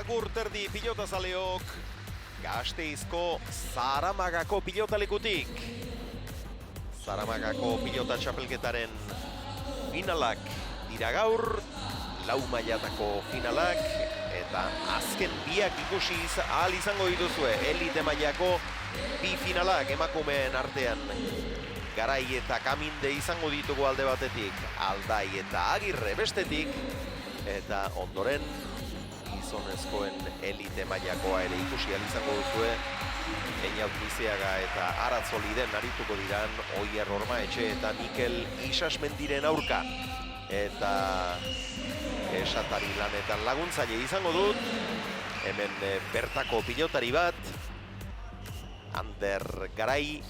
Agur terdi pilotazaleok, Gasteizko Zaramagako pilotalekutik. Zaramagako pilota txapelketaren finalak dira gaur, lau mailatako finalak, eta azken biak ikusi ahal izango dituzue, elite mailako bi finalak emakumeen artean. Garai eta Kaminde izango ditugu alde batetik, Aldai eta Agirre bestetik, eta ondoren gizonezkoen elite mailakoa ere ikusi ahal izango duzue. Einaut Lizeaga eta Aratzoliden arituko diran Oier Ormaetxe eta Mikel Isasmendiren aurka. Eta esatari lanetan laguntzaile izango dut, hemen bertako pilotari bat, Ander Garai,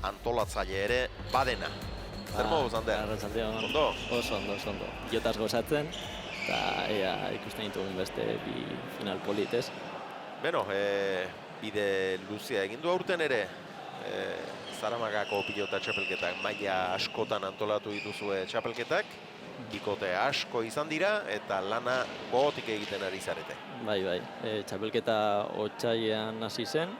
antolatzaile ere badena. Zer moduz, Ander? Arratsaldeon. Ondo? Oso ondo. Pilotaz gozatzen, eta ea ikusten ditugun beste bi final politez. Beno, bide luzea egin du aurten ere, Zaramagako pilota txapelketak, maila askotan antolatu dituzue txapelketak, bikote asko izan dira, eta lana gogotik egiten ari zarete. Bai, txapelketa otsailean hasi zen,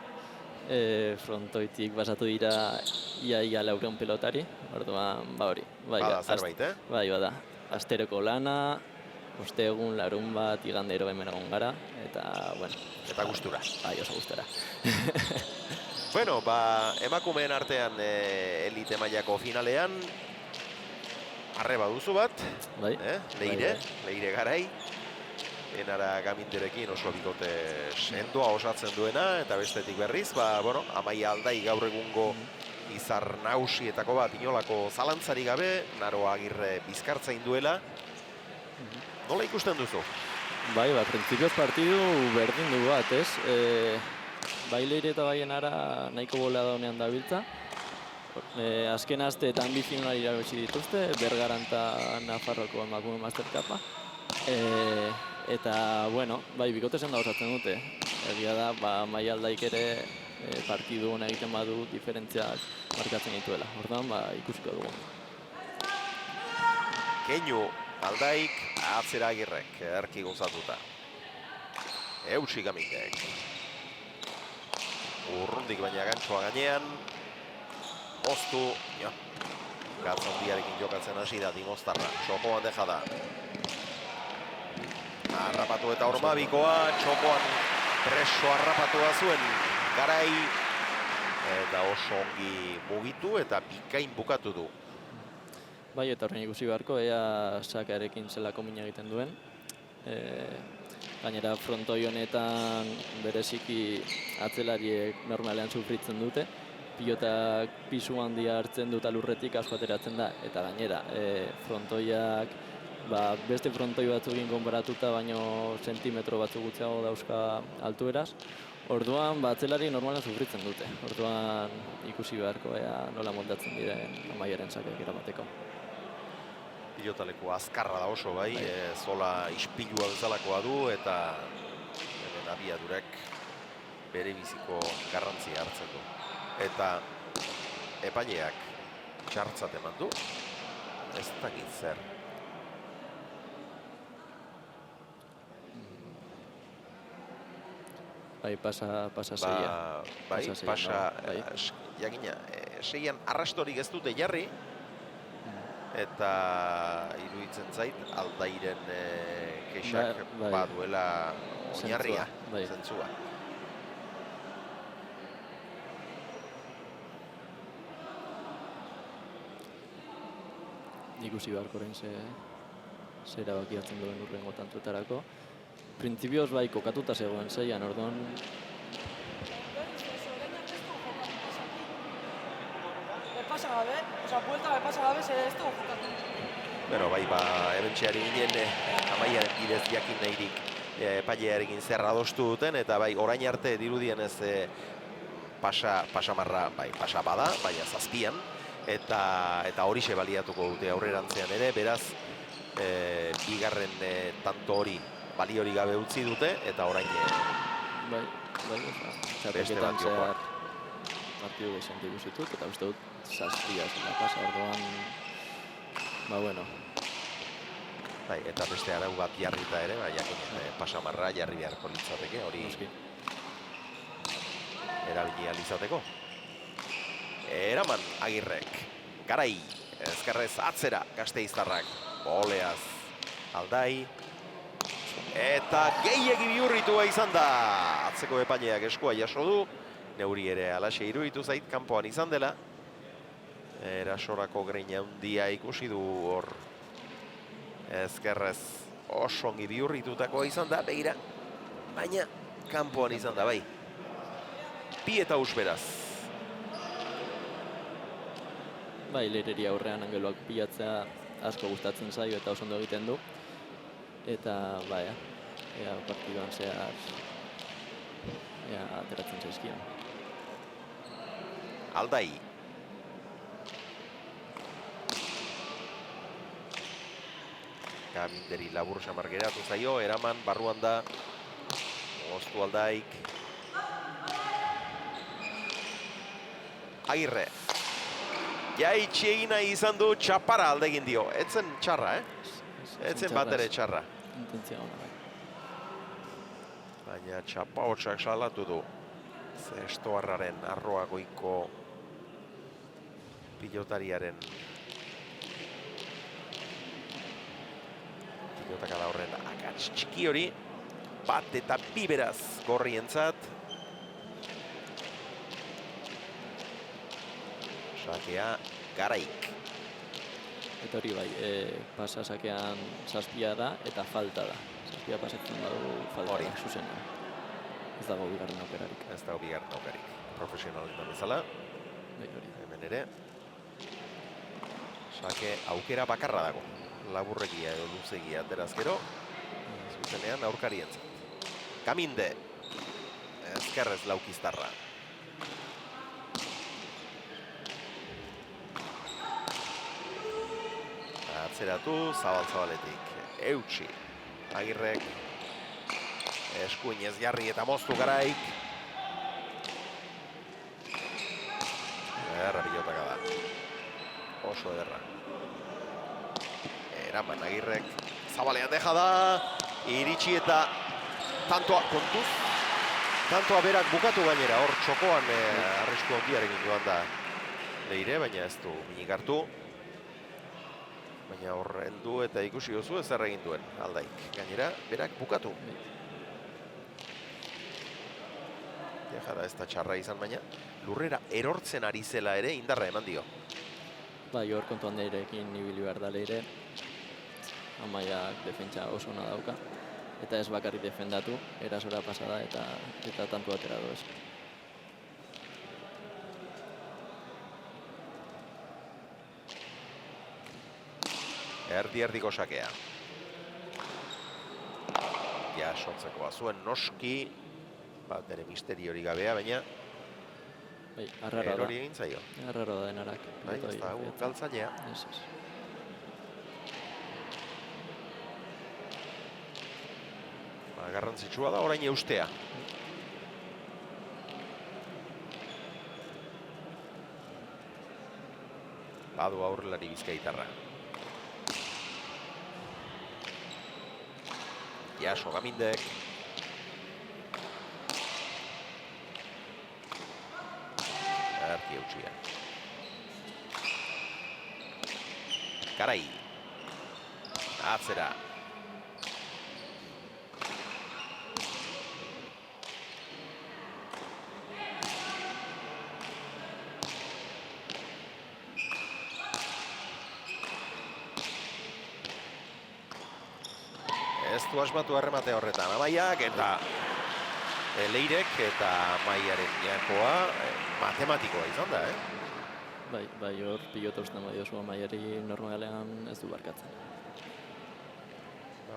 frontoitik basatu dira ia 400 pilotari, orduan, hori. Bada zerbait, Bai, bada. Asteroko lana, ostegun, larunbat, igandero hemen egon gara, eta, bueno. Eta gustura. Bai, oso gustura. Bueno, emakumeen artean elite mailako finalean, arreba duzu bat, Bai. Leire Garai, Enara Gaminderekin oso bikote sendoa osatzen duena, eta bestetik berriz, Amaia Aldai gaur egungo izar nausietako bat, inolako zalantzari gabe, Naro Agirre bizkartzain duela. Nola ikusten duzu? Bai, printzipioz partidu berdin du bat, ez? Bai Leire eta bai Enara nahiko bolada honean dabiltza. Azken asteetan bi finalak irabazi dituzte, Bergaran eta Nafarroko emakume Master Cupa. Eta, bueno, bai, bikote senda osatzen dute. Egia da, Amaia Aldaik ere partidu hona egiten badu diferentziak markatzen dituela. Orduan, ikusiko dugu. Keinu Aldaik, atzera Agirrek, erki gozatuta. Eutsi Gamindek. Urrundik baina gantxoa gainean. Oztu, Gatzondiarekin jokatzen hasi da Dimostarra. Txokoan deja da. Harrapatu eta Ormabikoa, txokoan preso harrapatua zuen Garai. Eta oso ongi mugitu eta bikain bukatu du. Bai, eta horren ikusi beharko, ea Sakarekin zelako mina egiten duen. Gainera frontoi honetan bereziki atzelariek normalean sufritzen dute. Pilotak pisu handia hartzen dut alurretik asko ateratzen da. Eta gainera, frontoiak beste frontoi batzukin konparatuta baino sentimetro batzuk gutxiago dauzka altueraz. Orduan, atzelari normalean sufritzen dute. Orduan, ikusi beharko, ea nola moldatzen diren Amaiaren Sakak eramateko. Pilotaleku azkarra da oso, bai, zola ispilua bezalakoa du, eta abiadurek bere biziko garrantzia hartzen du. Eta epaileak txartzat eman du, ez dakit zer. Bai, pasa seia. Jakina, seian arrastorik ez dute jarri, eta iruditzen zait Aldairen kexak baduela oinarria, zentzua. Ikusi beharko orain ze erabaki hartzen duen urrengo tantuetarako. Printzipioz bai kokatuta zegoen zeian, orduan. Pasa gabe, zer ez du jokatu. Beno, bai, ebentxeari ginen Amaiaren bidez jakin nahirik epailearekin zer adostu duten, eta bai, orain arte dirudienez pasamarra, bai, pasa bada, baina zazpian, eta horixe baliatuko dute aurrerantzean ere, beraz, bigarren tanto hori baliori gabe utzi dute, eta orain beste bat jokoa. Partidu gehiago ikusitut, eta uste dut zazpia zela pasa, orduan, bueno. Bai, eta beste arau bat jarrita ere, bai, jakin, pasamarra jarri beharko litzateke, hori Noski. erabili ahal izateko. Eraman Agirrek, Garai, ezkerrez atzera Gasteiztarrak, Oleaz, Aldai, eta gehiegi bihurritua izan da. Atzeko epaileak eskua jaso du, neuri ere alaxe iruditu zait, kanpoan izan dela. Erasorako greina handia ikusi du hor. Ezkerrez oso ongi bihurritutakoa izan da, begira. Baina, kanpoan izan da, bai. Bi eta beraz. Bai, Leireri aurrean angeluak pilatzea asko gustatzen zaio eta oso ondo egiten du. Eta, bai, ea partiduan zehar ateratzen zaizkion. Aldai. Gaminderi labur samar geratu zaio, Eraman barruan da. Moztu Aldaik. Agirre. Jaitsi egina izan du, txapara alde egin dio. Etzen txarra, Etzen bat ere txarra. Intentzia ona, bai. Baina txapa hotxak salatu du. Zestoarraren arroagoiko pilotariaren pilotaka da horren akats txiki hori. Bat eta bi beraz gorrientzat. Sakea Garaik. Eta hori bai, pasa sakean zazpia da eta falta da. Zazpia pasatzen badu falta Hori. da, zuzena. Ez dago bigarren aukerarik. Ez dago bigarren aukerik. Profesionaletan bezala, Bai, hori. hemen ere. Sake aukera bakarra dago. Laburregia edo luzegia ateraz gero. Zuzenean aurkarientzat. Gaminde. Ezkerrez Laukiztarra. Atzeratu, zabal-zabaletik. Eutsi. Agirrek. Eskuinez jarri eta moztu Garaik. Ederra pilotaka da. Oso ederra. Eraman Agirrek. Zabalean deja da. Iritsi eta tantoa kontuz. Tantoa berak bukatu gainera. Hor txokoan arrisku handiarekin joan da Leire, baina ez du minik hartu. Baina hor heldu eta ikusi duzu ez egin duen Aldaik. Gainera, berak bukatu. Jada ez da txarra izan baina, lurrera erortzen ari zela ere indarra eman dio. Bai, hor kontuan Leirekin ibili behar da Leire. Amaiak defentsa oso ona dauka. Eta ez bakarrik defendatu, erasora pasada eta tantu atera du ez. Erdi-erdiko sakea. Ja, sortzekoa zuen noski, bat ere misteriori gabea, baina Bai, arraro da. erori egin zaio. Arraro da denarak. Bai, ez da, galtzailea. Ez. Garrantzitsua da orain eustea. Badu aurrelari Bizkaitarra. Jaso Gamindek. Erki eutxia. Garai. Atzera. Ez du asmatu erremate horretan Amaiak eta Leirek eta Amaiaren jakoa matematikoa izan da, Bai, hor pilota usten badiozu Amaiari normalean ez du barkatzen.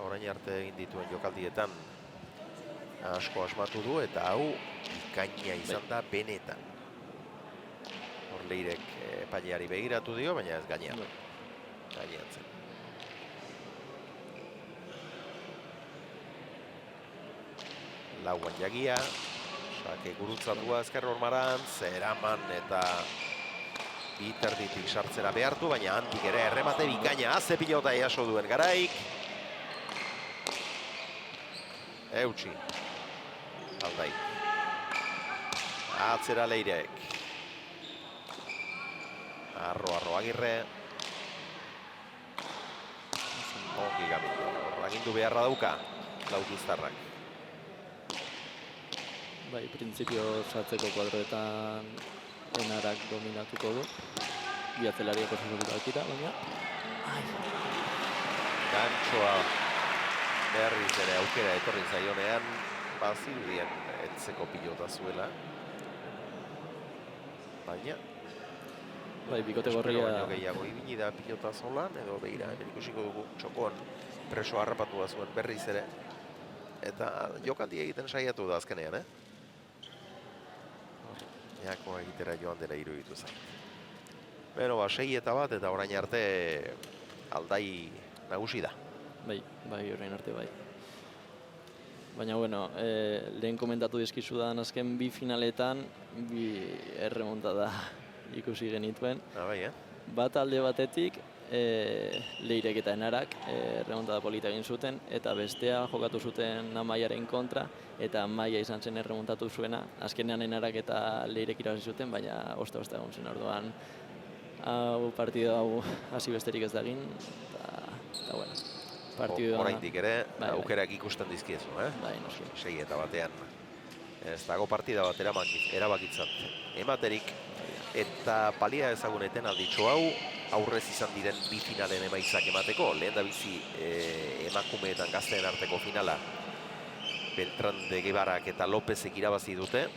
Orain arte egin dituen jokaldietan asko asmatu du eta hau bikaina izan da benetan. Hor Leirek epaileari begiratu dio, baina ez gainean. Gainean zen. Lauan jagia, sake gurutzatua ezker hormarantz, Eraman eta biterditik sartzera behartu, baina handik ere erremate bikaina, ze pilota jaso duen Garaik. Eutsi. Aldai. Atzera Leirek. Arro Agirre. Ongi Gamindu. Agindu beharra dauka. Laukiztarrak. Bai, printzipio sartzeko kuadroetan Enarak dominatuko du. Bi atzelariak oso dakita, baina... Gantxoa berriz ere aukera etorri zaionean, bazirudien etzeko pilota zuela. Baina... Bai, bikote gorria... Espero baino gehiago ibili da pilota zolan, edo begira, hemen ikusiko dugu txokoan preso harrapatu da zuen berriz ere. Eta jokaldi egiten saiatu da azkenean, Jako egitera joan dela iruditu zen. Bero, 6-1 eta orain arte Aldai nagusi da. Bai, orain arte bai. Baina, bueno, lehen komentatu dizkizudan azken bi finaletan, bi erremontada ikusi genituen. Bai, Bat alde batetik, Leirek eta Enarak erremontada polita egin zuten, eta bestea jokatu zuten Amaiaren kontra, eta Amaia izan zen erremontatu zuena. Azkenean Enarak eta Leirek irabazi zuten, baina osta egon zen orduan. Partidu hau hasi besterik ez da egin, eta bueno. Oraindik ere, aukerak ikusten dizkiezu, Bai, noski. 6-1. Ez dago partida bat erabakitzat ematerik, eta balia ezaguneten alditxo hau, aurrez izan diren bi finalen emaitzak emateko. Lehen da bizi emakumeetan gazteen arteko finala Beltran de Guevarak eta Lopezek irabazi dute.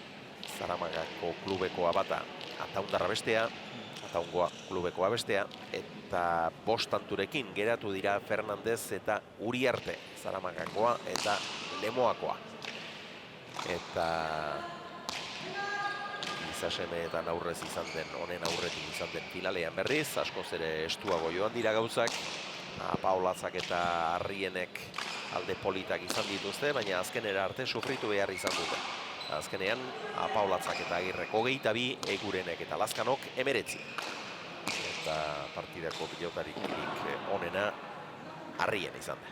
Zaramagako klubekoa bata Ataundarra bestea, Ataungoa klubekoa bestea, eta 5 tanturekin geratu dira Fernandez eta Uriarte, Zaramagakoa eta Lemoakoa. Eta Gizasemeetan aurrez izan den, honen aurretik izan den finalean berriz, askoz ere estuago joan dira gauzak. Paulatzak eta Arrienek alde politak izan dituzte, baina azkenera arte sufritu behar izan dute. Azkenean, Paulatzak eta Agirrek 22, Egurenek eta Lazkanok 19. Eta partidako pilotarik onena Arrien izan da.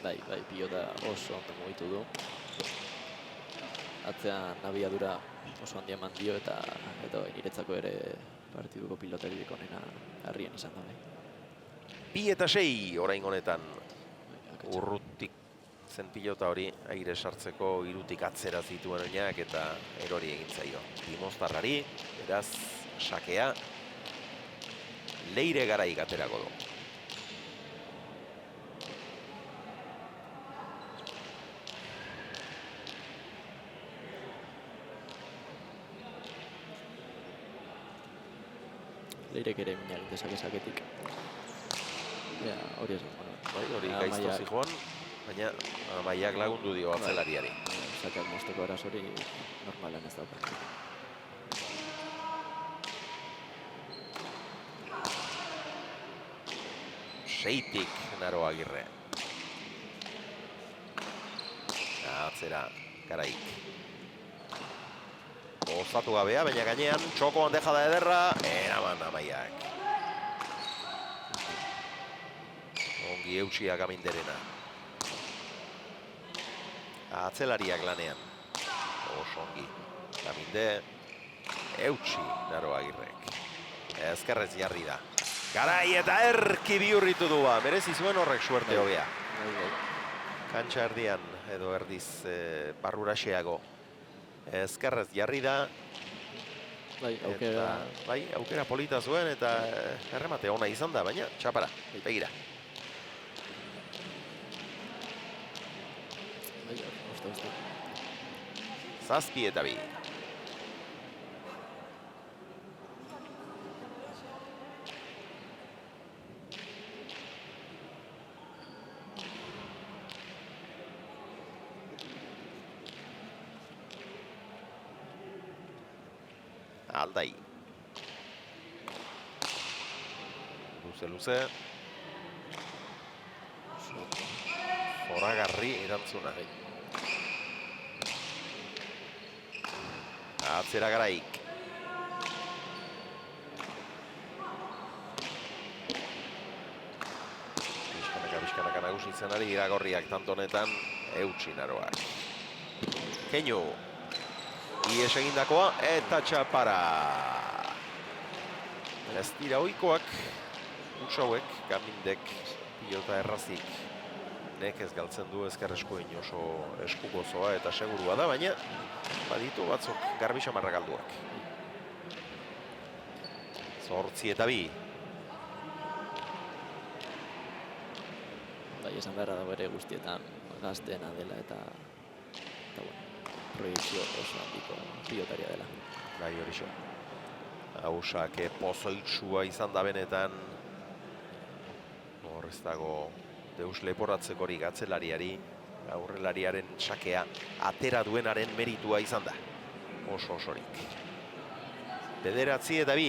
Bai, pilota oso ondo mugitu du. Atzean abiadura oso handia eman dio, eta niretzako ere partiduko pilotarik onena Arrien izan da. 2-6 orain honetan. Urrutik zen pilota hori aire sartzeko irutik atzera zituen oinak eta erori egin zaio. Dimoztarrari, beraz, sakea Leire Garai aterako du. Leirek ere minagin dezakezaketik. Hori ez da. Hori gaizto zijoan, baina Amaiak lagundu dio atzelariari. Sakeak mozteko erazori normalan ez dauka. Seitik Naro Agirre. Atzera Garaik. Ozatu gabea, baina gainean txokoan dejada ederra, eraman Amaiak. Ongi eutxiak Aminderena. Atzelariak lanean. Oso ongi. Gaminde, eutxi Naro Agirrek. Ezkerrez jarri da. Garai eta erki bihurritu du ba. Merezi zuen horrek suerte hobea. Kantxa erdian edo erdiz barruraxeago. Ezkerrez jarri da. Aukera polita zuen eta erremate ona izan da, baina txapara, begira. Zazpi eta bi. Aldai. Luze. Zoragarri erantzuna. Atzera Garaik. Bizkanaka nagusitzen ari dira gorriak tanto honetan, eutsi Naroak. Keinu, ies egindakoa eta txapara. Ez dira ohikoak, huts hauek, Gamindek pilota errazik. Nekez galtzen du ezker eskuin oso eskugozoa eta segurua da, baina baditu batzuk garbi xamarra galduak. 8-2. Bai, esan beharra dago ere guztietan gazteena dela eta bueno, proiektzio oso handiko pilotaria dela. Bai, hori xo. Hausak pozoitsua izan da benetan. Hor ez dago deus leporatzekorik atzelariari, aurrelariaren sakea atera duenaren meritua izan da. Osorik. 9-2.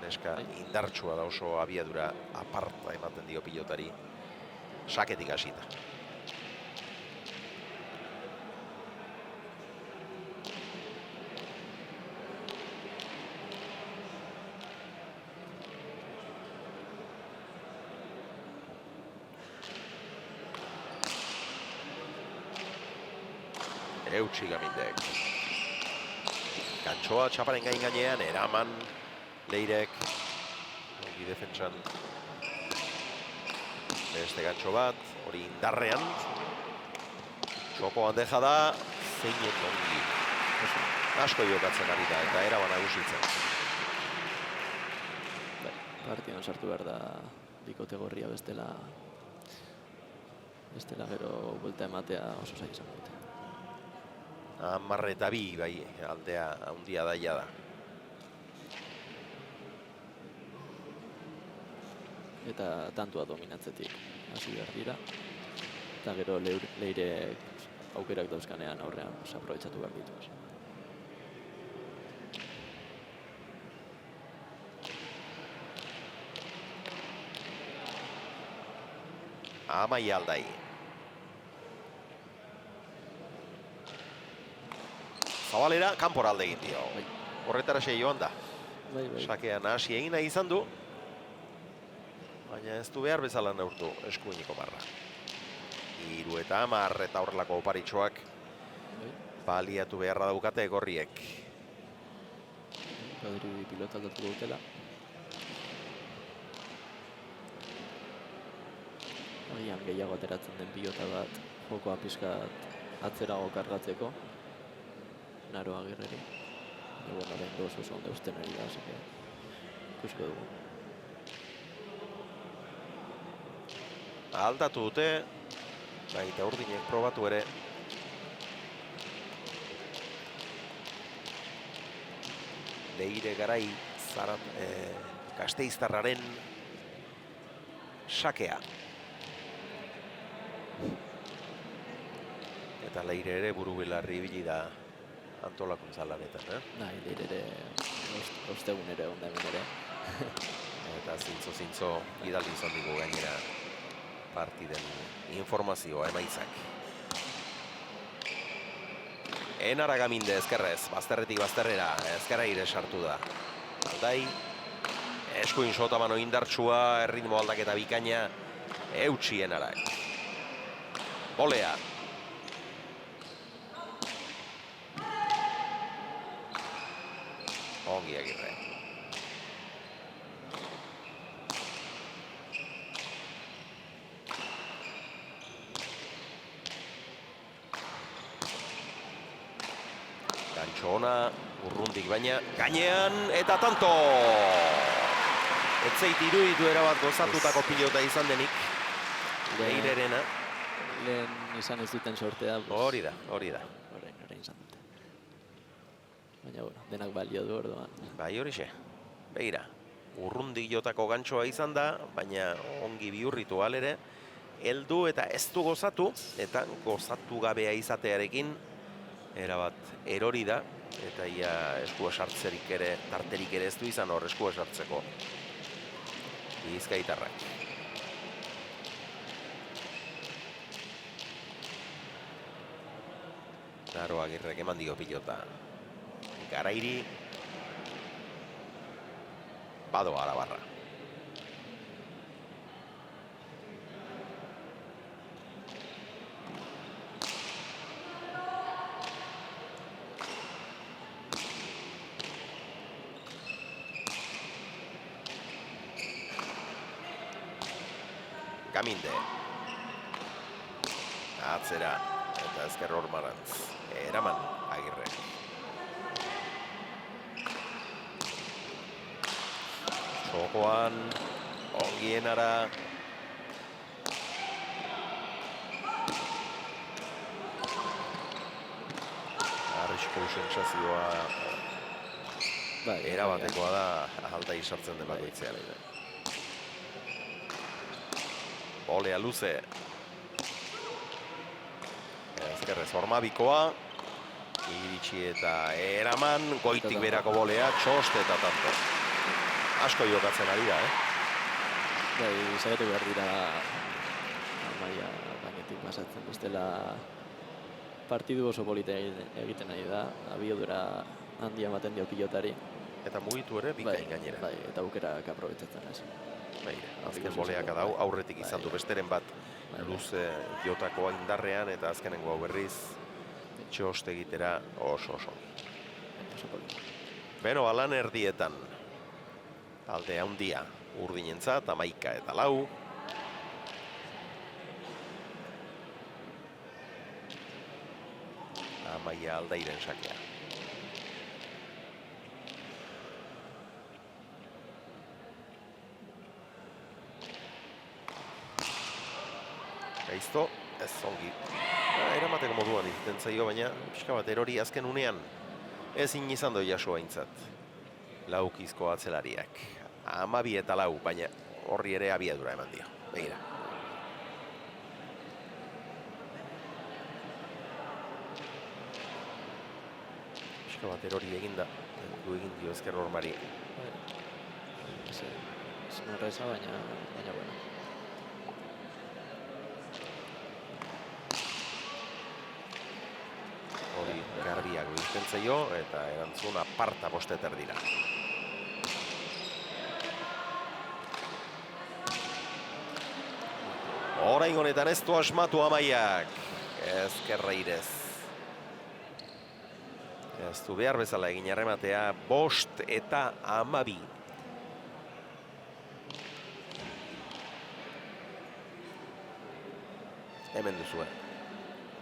Neska indartsua da, oso abiadura aparta ematen dio pilotari. Saketik hasita. Eutsi Gamindek. Gantxoa txaparen gainean, eraman Leirek. Ongi defentsan. Beste gantxo bat, hori indarrean. Txoko handeja da, zeinen ongi. Asko jokatzen ari da, eta eraman nagusitzen. Partidan sartu behar da bikote gorria bestela gero buelta ematea oso zaila izango dute. 10-2, bai, aldea handia daia da. Eta tantua dominatzetik hasi behar dira. Eta gero Leirek aukerak dauzkanean aurrean aprobetxatu behar ditu. Amaia Aldai. Zabalera, kanpora alde egin dio. Horretara joan da. Sakean hasi egin nahi izan du. Baina ez du behar bezala neurtu eskuiniko marra. 3-10 eta horrelako oparitxoak baliatu beharra daukate gorriek. Badiri pilota aldatu dutela. Agian gehiago ateratzen den pilota bat jokoa pizkat atzerago kargatzeko. Naro Agirreri. Bueno, orain oso ondo eusten ari da, así que ikusiko dugu. Aldatu dute, baita urdinek probatu ere. Leire Garai Gasteiztarraren sakea. Eta Leire ere buru belarri ibili da antolakuntza lanetan, Nahi, Leire ere ostegun ere, onda hemen ere. Eta zintzo bidali izan digu gainera partiden informazioa emaitzak. Enara Gaminde ezkerrez, bazterretik bazterrera, ezkerra ire sartu da. Aldai, eskuin sotamano indartsua, erritmo aldaketa bikaina, eutsi Enarak. Bolea. Ongi Agirre. Gantxo ona, urrundik baina, gainean eta tanto! Etzeit iruditu erabat gozatutako pilota izan denik, Leirerena. Lehen izan ez duten sortea. Hori da. Orain izan dute. Baina, bueno, denak balio du orduan. Bai horixe, begira, urrundik jotako gantxoa izan da, baina ongi bihurritu alere, heldu eta ez du gozatu, eta gozatu gabea izatearekin, erabat erori da, eta ia eskua sartzerik ere, tarterik ere ez du izan hor eskua sartzeko. Bizkaitarrak. Naro Agirrek eman dio pilota. Garairi. Badoa Arabarra. Kaminde. Atzera, eta ezker hormarantz. Eraman, Agirre. Txokoan, ongienara. Arrisko sentsazioa erabatekoa da alda isartzen den bakoitzean. Bolea luze. Ezkerrez Ormabikoa. Iritsi eta eraman, goitik berako bolea, txost eta tanto. Asko jokatzen ari da, Bai, saiatu behar dira Amaia gainetik pasatzen, bestela partidu oso polita egiten ari da, abiadura handia ematen dio pilotari. Eta mugitu ere, bikain gainera. Bai, eta aukerak aprobetsatzen ez. Azken boleak adau, aurretik izan du besteren bat luz jotakoa indarrean, eta azkenengo hau berriz txost egitera oso. Beno, alan erdietan. Alde handia, urdinentzat, 11-4. Amaia Aldairen sakea. Gaizto, ez ongi. Eramateko moduan izten zaio, baina pixka bat erori azken unean ezin izan doi jaso aintzat. Laukizko atzelariak. 12-4, baina horri ere abiadura eman dio. Begira. Pixka bat erori eginda. Du egin dio ezker hormari. Ez norreza, baina bueno. Hori garbiago izten zaio, eta erantzun aparta bosteter dira. Orain honetan ez du asmatu Amaiak. Ezkerra irez. Ez du behar bezala egin arrematea, 5-12. Hemen duzue.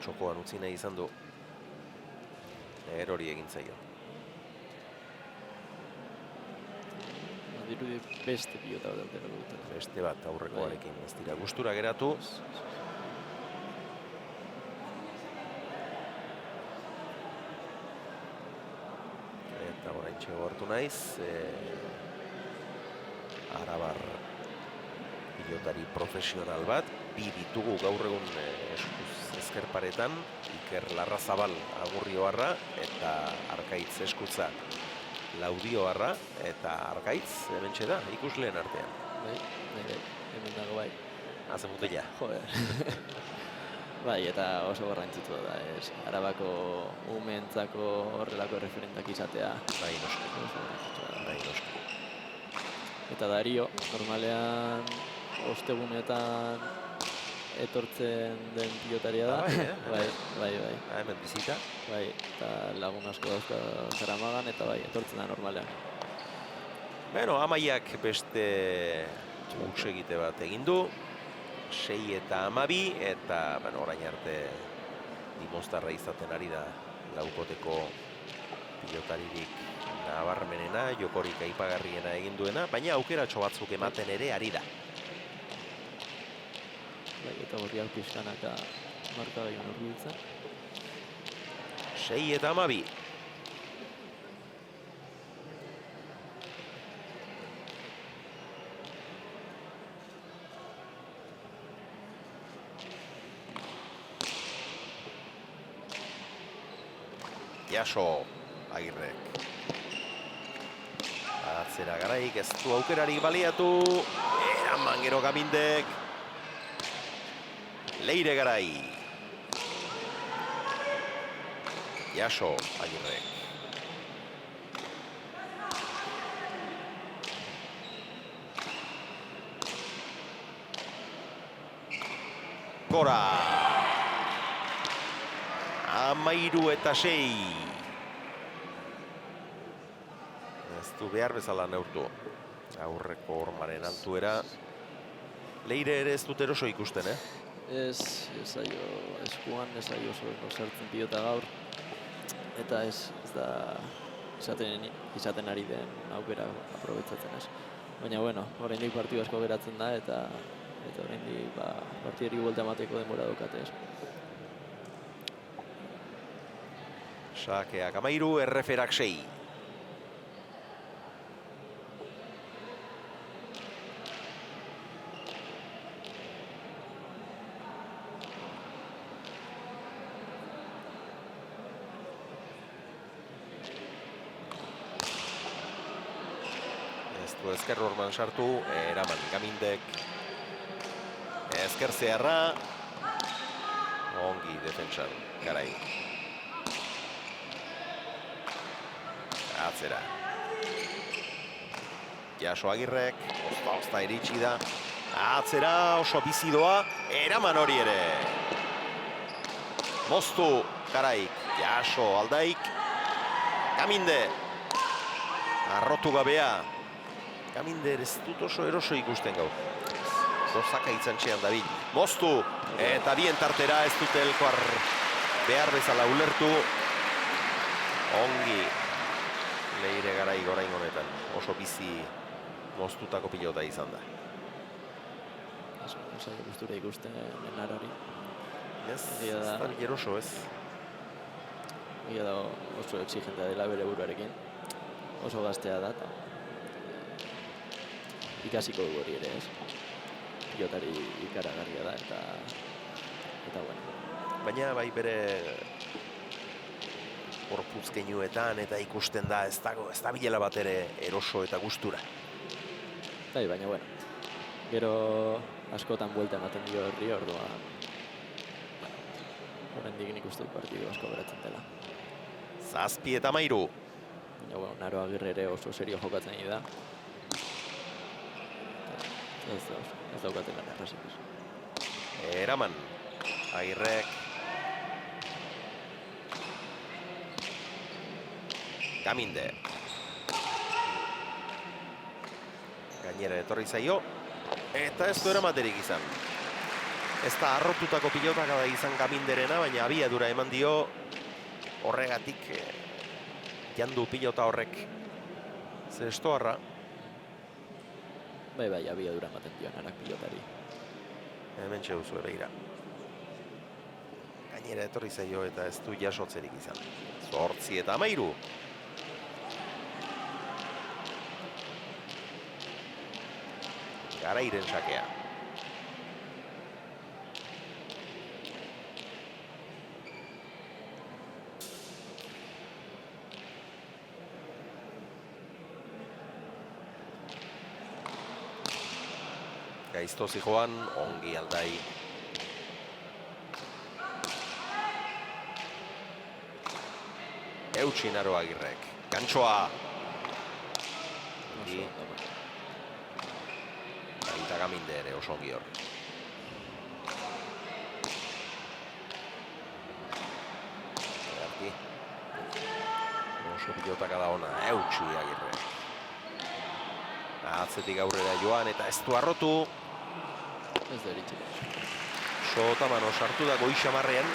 Txokoan utzi nahi izan du. Erori egin zaio. Dirudi beste pilota bat dutela dutela. Beste bat aurrekoarekin ez dira gustura geratu. Eta orain txego hartu naiz. Arabar pilotari profesional bat. Bi ditugu gaur egun eskuz ezkerparetan. Iker Larrazabal Agurrioarra eta Arkaitz Eskutza Laudioarra eta Arkaitz hementxe da, ikusleen artean. Bai, hemen dago bai. Hazen mutela. Joder. Bai, eta oso garrantzitsua da, ez. Arabako umeentzako horrelako referentak izatea. Bai, noski. Oso garrantzitsua da. Bai, noski. Eta Dario, normalean ostegunetan etortzen den pilotaria da. Bai. Hemen bizita. Bai, eta lagun asko dauzka Zaramagan, eta bai, etortzen da normalean. Beno, Amaiak beste huts egite bat egin du. 6-12, eta orain arte dimostarra izaten ari da laukoteko pilotaririk nabarmenena, jokorik aipagarriena egin duena, baina aukeratxo batzuk ematen ere ari da. Bai, eta horriak pixkanaka markagailuan hurbiltzen. 6-12. Jaso Agirrek. Atzera garaik ez du aukerarik baliatu. Eraman gero Kamindek. Leire Garai. Jaso Agirrek. Gora. 13-6. Ez du behar bezala neurtu. Aurreko hormaren altuera Leire ere ez dut eroso ikusten, Ez zaio eskuan, ez zaio oso sartzen pilota gaur. Eta ez da izaten ari den aukera aprobetsatzen ez. Baina, bueno, oraindik partidu asko geratzen da eta oraindik partidari buelta emateko denbora daukate ez. Sakeak 13, erreferak 6. Ezker Orman sartu, eraman Gamindek. Ezker zeharra. Ongi defentsan, Garai. Atzera. Jaso Agirrek, ozta iritsi da. Atzera, oso bizidoa, eraman hori ere. Moztu, Garaik, Jaso Aldaik. Gaminde. Arrotu gabea. Gaminder ez dut oso eroso ikusten gaur. Gozaka itzantxean dabil. Moztu eta bien tartera ez dute elkoar behar bezala ulertu. Ongi Leire Garai orain honetan. Oso bizi moztutako pilota izan da. Oso gustura ikusten Enarari. Ez da eroso ez. Egia da oso exigentea dela bere buruarekin. Oso gaztea da. Ikasiko du hori ere, ez? Pilotari ikaragarria da, eta bueno. Baina bai bere gorputz keinuetan eta ikusten da ez da bilela bat ere eroso eta gustura. Bai, baina bueno. Gero askotan buelta ematen dio horri, orduan. Horrendik nik uste dut partidu asko beratzen dela. 7 eta 13. Baina bueno, Naro Agirre ere oso serio jokatzen da. Ez daukaten lan errazik. Eraman, Agirrek. Gaminde. Gainera etorri zaio. Eta ez du eramaterik izan. Ez da arrotutako pilotak da izan Gaminderena, baina abiadura eman dio horregatik jandu pilota horrek. Zestoarra. Bai, abiadura ematen dio Narak pilotari. Hemen duzu Beira. Gainera etorri zaio eta ez du jasotzerik izan. 8 eta 13. Garairen sakea. Gaizto zijoan, ongi Aldai. Eutsi Naro Agirrek. Gantxoa. Eta Gaminde ere oso ongi hor. Oso pilotaka da ona, Eutsi Agirrek. Atzetik aurrera joan eta ez du arrotu. Ez da eritxik. Sotamano sartu da goi xamarrean.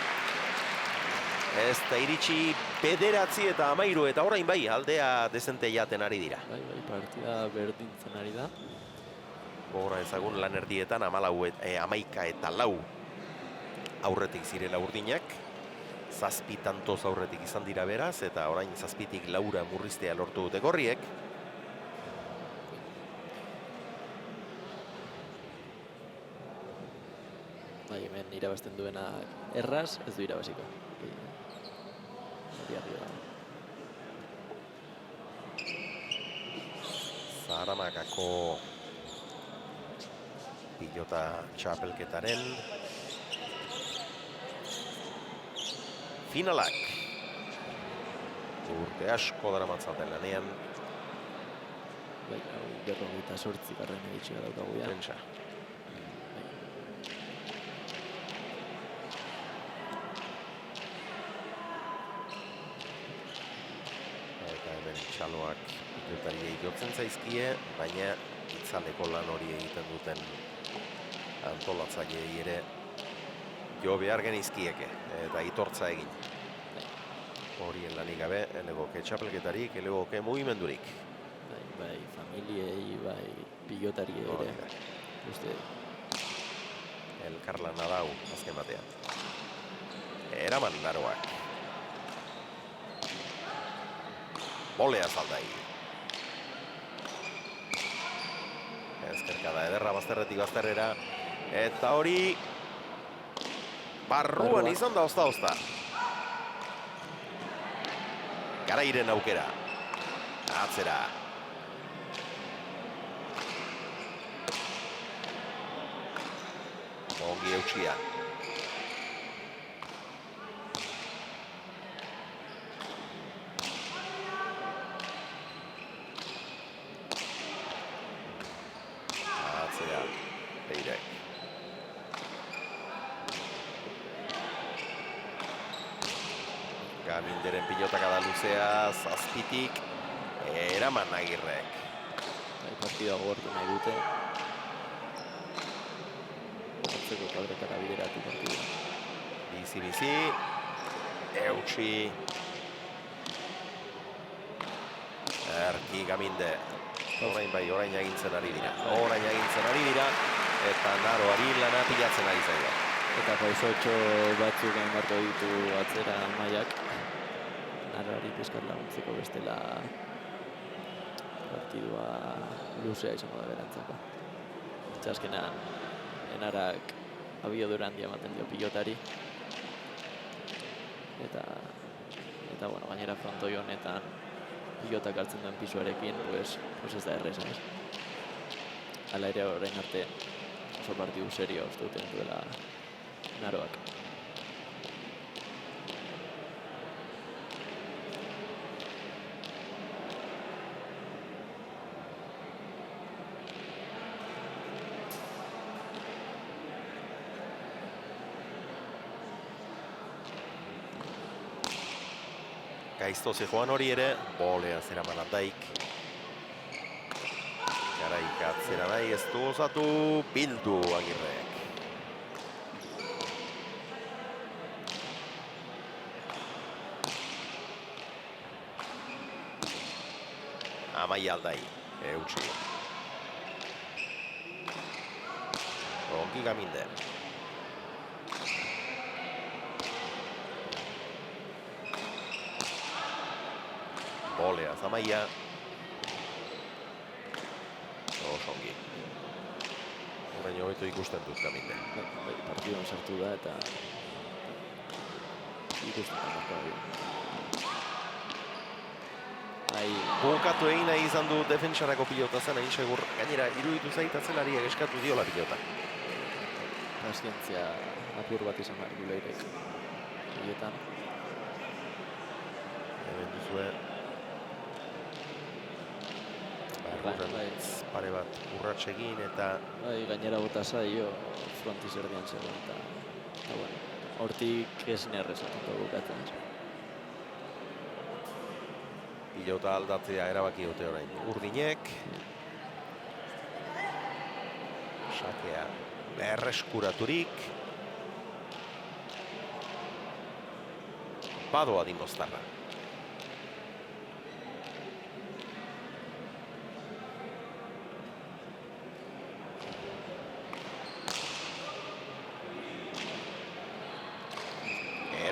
Ez da iritsi 9 eta 13 eta orain bai aldea dezente jaten ari dira. Bai, partida berdintzen ari da. Gora ezagun lan erdietan 11 eta 4 aurretik zirela urdinak. 7 tantoz aurretik izan dira beraz eta orain 7tik 4 murriztea lortu dute gorriek. Bai, hemen irabazten duena erraz, ez du irabaziko. Zaharamakako pilota txapelketaren finalak. Urte asko daramatzaten lanean. Bai, 58 garren editxea daukagu ya. Pentsa. Txaloak pilotariei jotzen zaizkie, baina itzaleko lan hori egiten duten antolatzaileei ere jo behar genizkieke eta aitortza egin. Horien lanik gabe, elegoke txapelketarik, elegoke mugimendurik. Bai, familiei, bai, pilotari ere. Uste, Elkarlana dau, azken batean. Eraman Naroak. Bolea Zaldai. Ezkerkada ederra bazterretik bazterrera. Eta hori barruan izan da ozta. Garairen aukera. Atzera. Ongi eutxia. Atzera. Beirek. Gaminderen pilotaka da luzea, zazpitik, eraman Agirrek. Partida gogortu nahi dute. Hortzeko kadretara bideratu partida. Bizi, eutxi. Erki Gaminde. Orain agintzen ari dira. Eta Naroari lana pilatzen ari zaio. Eta pausotxo batzuk gain barko ditu atzera Maiak. Naroari pizkat laguntzeko bestela partidua luzea izango da berantzako. Azkenean, Enarak abiadura handia ematen dio pilotari. Eta bueno, gainera frontoi honetan pilotak hartzen duen pisuarekin, pues ez da erreza, ez? Hala ere orain arte oso partidu serio uste duten duela Naroak. Gaizto zejoan hori ere, bolea zeraman Aldaik. Garaik atzera nahi ez du osatu, bildu Agirrek. Amaia Aldai, eutxi. Ongi Gaminde. Bolea Zamaia. Osongi. Horrein hobeto ikusten dut Gaminde. Partiduan sartu da eta ikusten da marka. Bukatu egin nahi izan du defentsarako pilota zen, hain segur. Gainera, iruditu zait atzelariak eskatu diola pilota. Pazientzia apur bat izan behar Guleirek. Pilotan. Hemen duzue. Pare bat urratxegin eta... Gainera bota zaio frontiz erdian zegoen eta bueno, hortik ezin errezatuko bukatzen. Pilota aldatzea erabaki dute orain Urdinek. Sakea berreskuraturik. Badoa Dimostarra.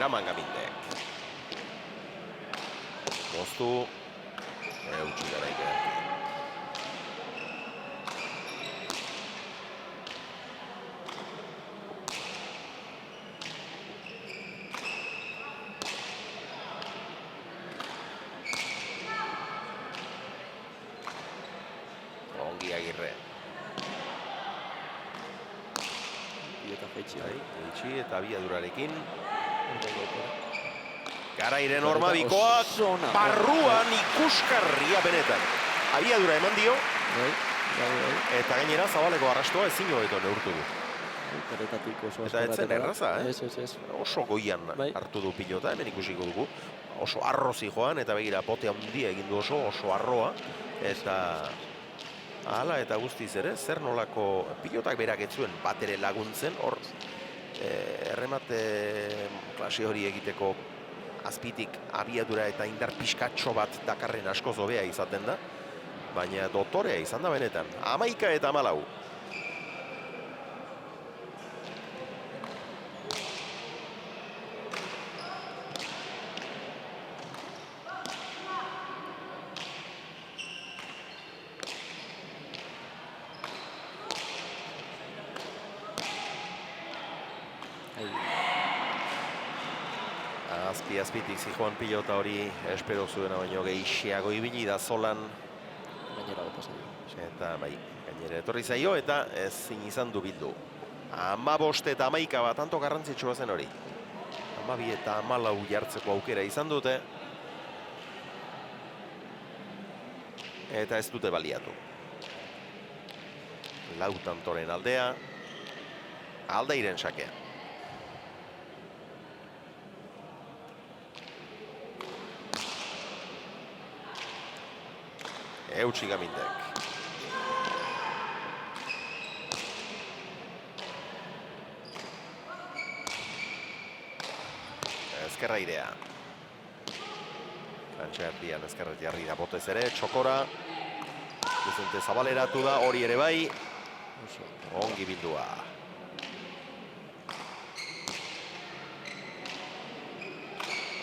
Eraman Gamindek. Moztu. Eutxi Garaik Ederki. Ongi Agirre. Pilota jaitsi. Jaitsi eta abiadurarekin. Garairen Ormabikoak barruan ikuskarria benetan. Abiadura eman dio. Eta gainera Zabaleko arrastoa ezin hobeto neurtu du. Eta ez zen erraza, oso goian hartu du pilota, hemen ikusiko dugu. Oso arrozi joan eta begira pote handia egin du oso arroa. Eta Hala eta guztiz ere, zer nolako pilotak berak ez zuen bat ere laguntzen, hor erremate klase hori egiteko azpitik abiadura eta indar pixkatxo bat dakarren askoz hobea izaten da, baina dotorea izan da benetan. 11 eta 14. Azpitik zijoan pilota hori espero zuena baino gehiago ibili da zolan. Gainera bota zaio. Eta bai, gainera etorri zaio eta ezin izan du bildu. 15 eta 11 bat, tanto garrantzitsua zen hori. 12 eta 14 jartzeko aukera izan dute. Eta ez dute baliatu. Lau tantoren aldea. Aldairen sakea. Eutsi Gamindek. Ezkerra idea. Kantxa erdian ezkerret jarri da botez ere, txokora. Vicente zabaleratu da, hori ere bai. Ongi bildua.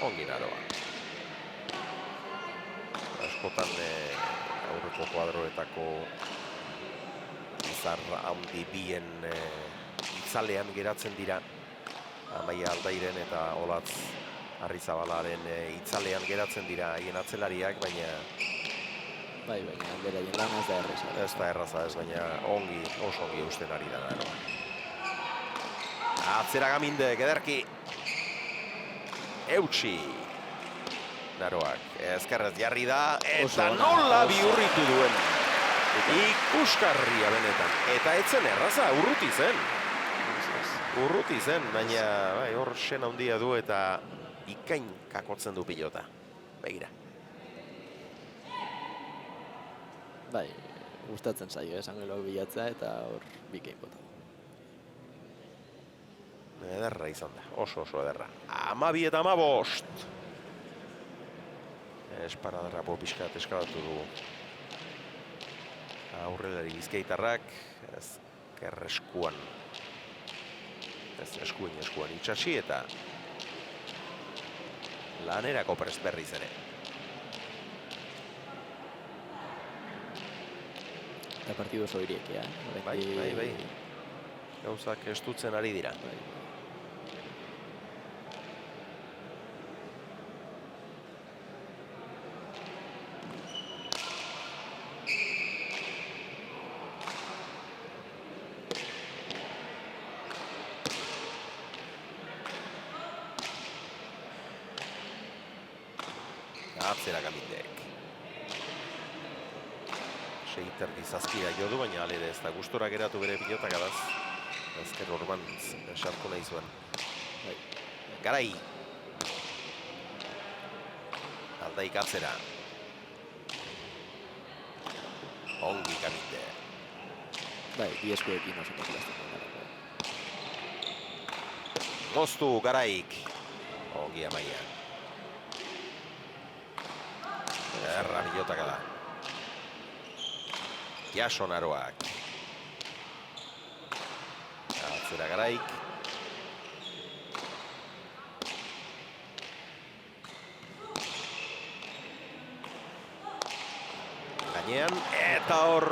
Ongi naroa. Askotan aurreko kuadroetako izar handi bien itzalean geratzen dira. Amaia Aldairen eta Olatz Arrizabalaren itzalean geratzen dira haien atzelariak, baina... Bai, baina beraien lan ez da erraza. Ez da erraza ez, baina ongi, oso ongi eusten ari da naroa. Atzera Gamindek, ederki. Eutsi. Naroak, ezkerrez jarri da, eta nola bihurritu duen. Ikuskarria benetan. Eta etzen erraza, urruti zen. Urruti zen, baina hor sen handia du eta ikain kakotzen du pilota. Begira. Bai, gustatzen zaio, angeloak bilatzea eta hor bikain bota. Ederra izan da, oso ederra. 12 eta 15. Esparadarra pizkat eskalatu du aurrelari bizkaitarrak, ezkerreskuan. Ez eskuan itxasi eta lanerako prest berriz ere. Eta partidu oso iriekea. Bai. Gauzak estutzen ari dira. Atzera Gamindek. Seiterdi zazpira jo du, baina alere ez da gustora geratu bere pilotak adaz. Ezker orban sartu nahi zuen. Garai. Aldaik atzera. Ongi Gamindek. Bai, bi eskuekin oso kontrolazten dut. Goztu Garaik. Ongi Amaia. Erra pilotaka da. Jaso Naroak. Atzera Garaik. Gainean, eta hor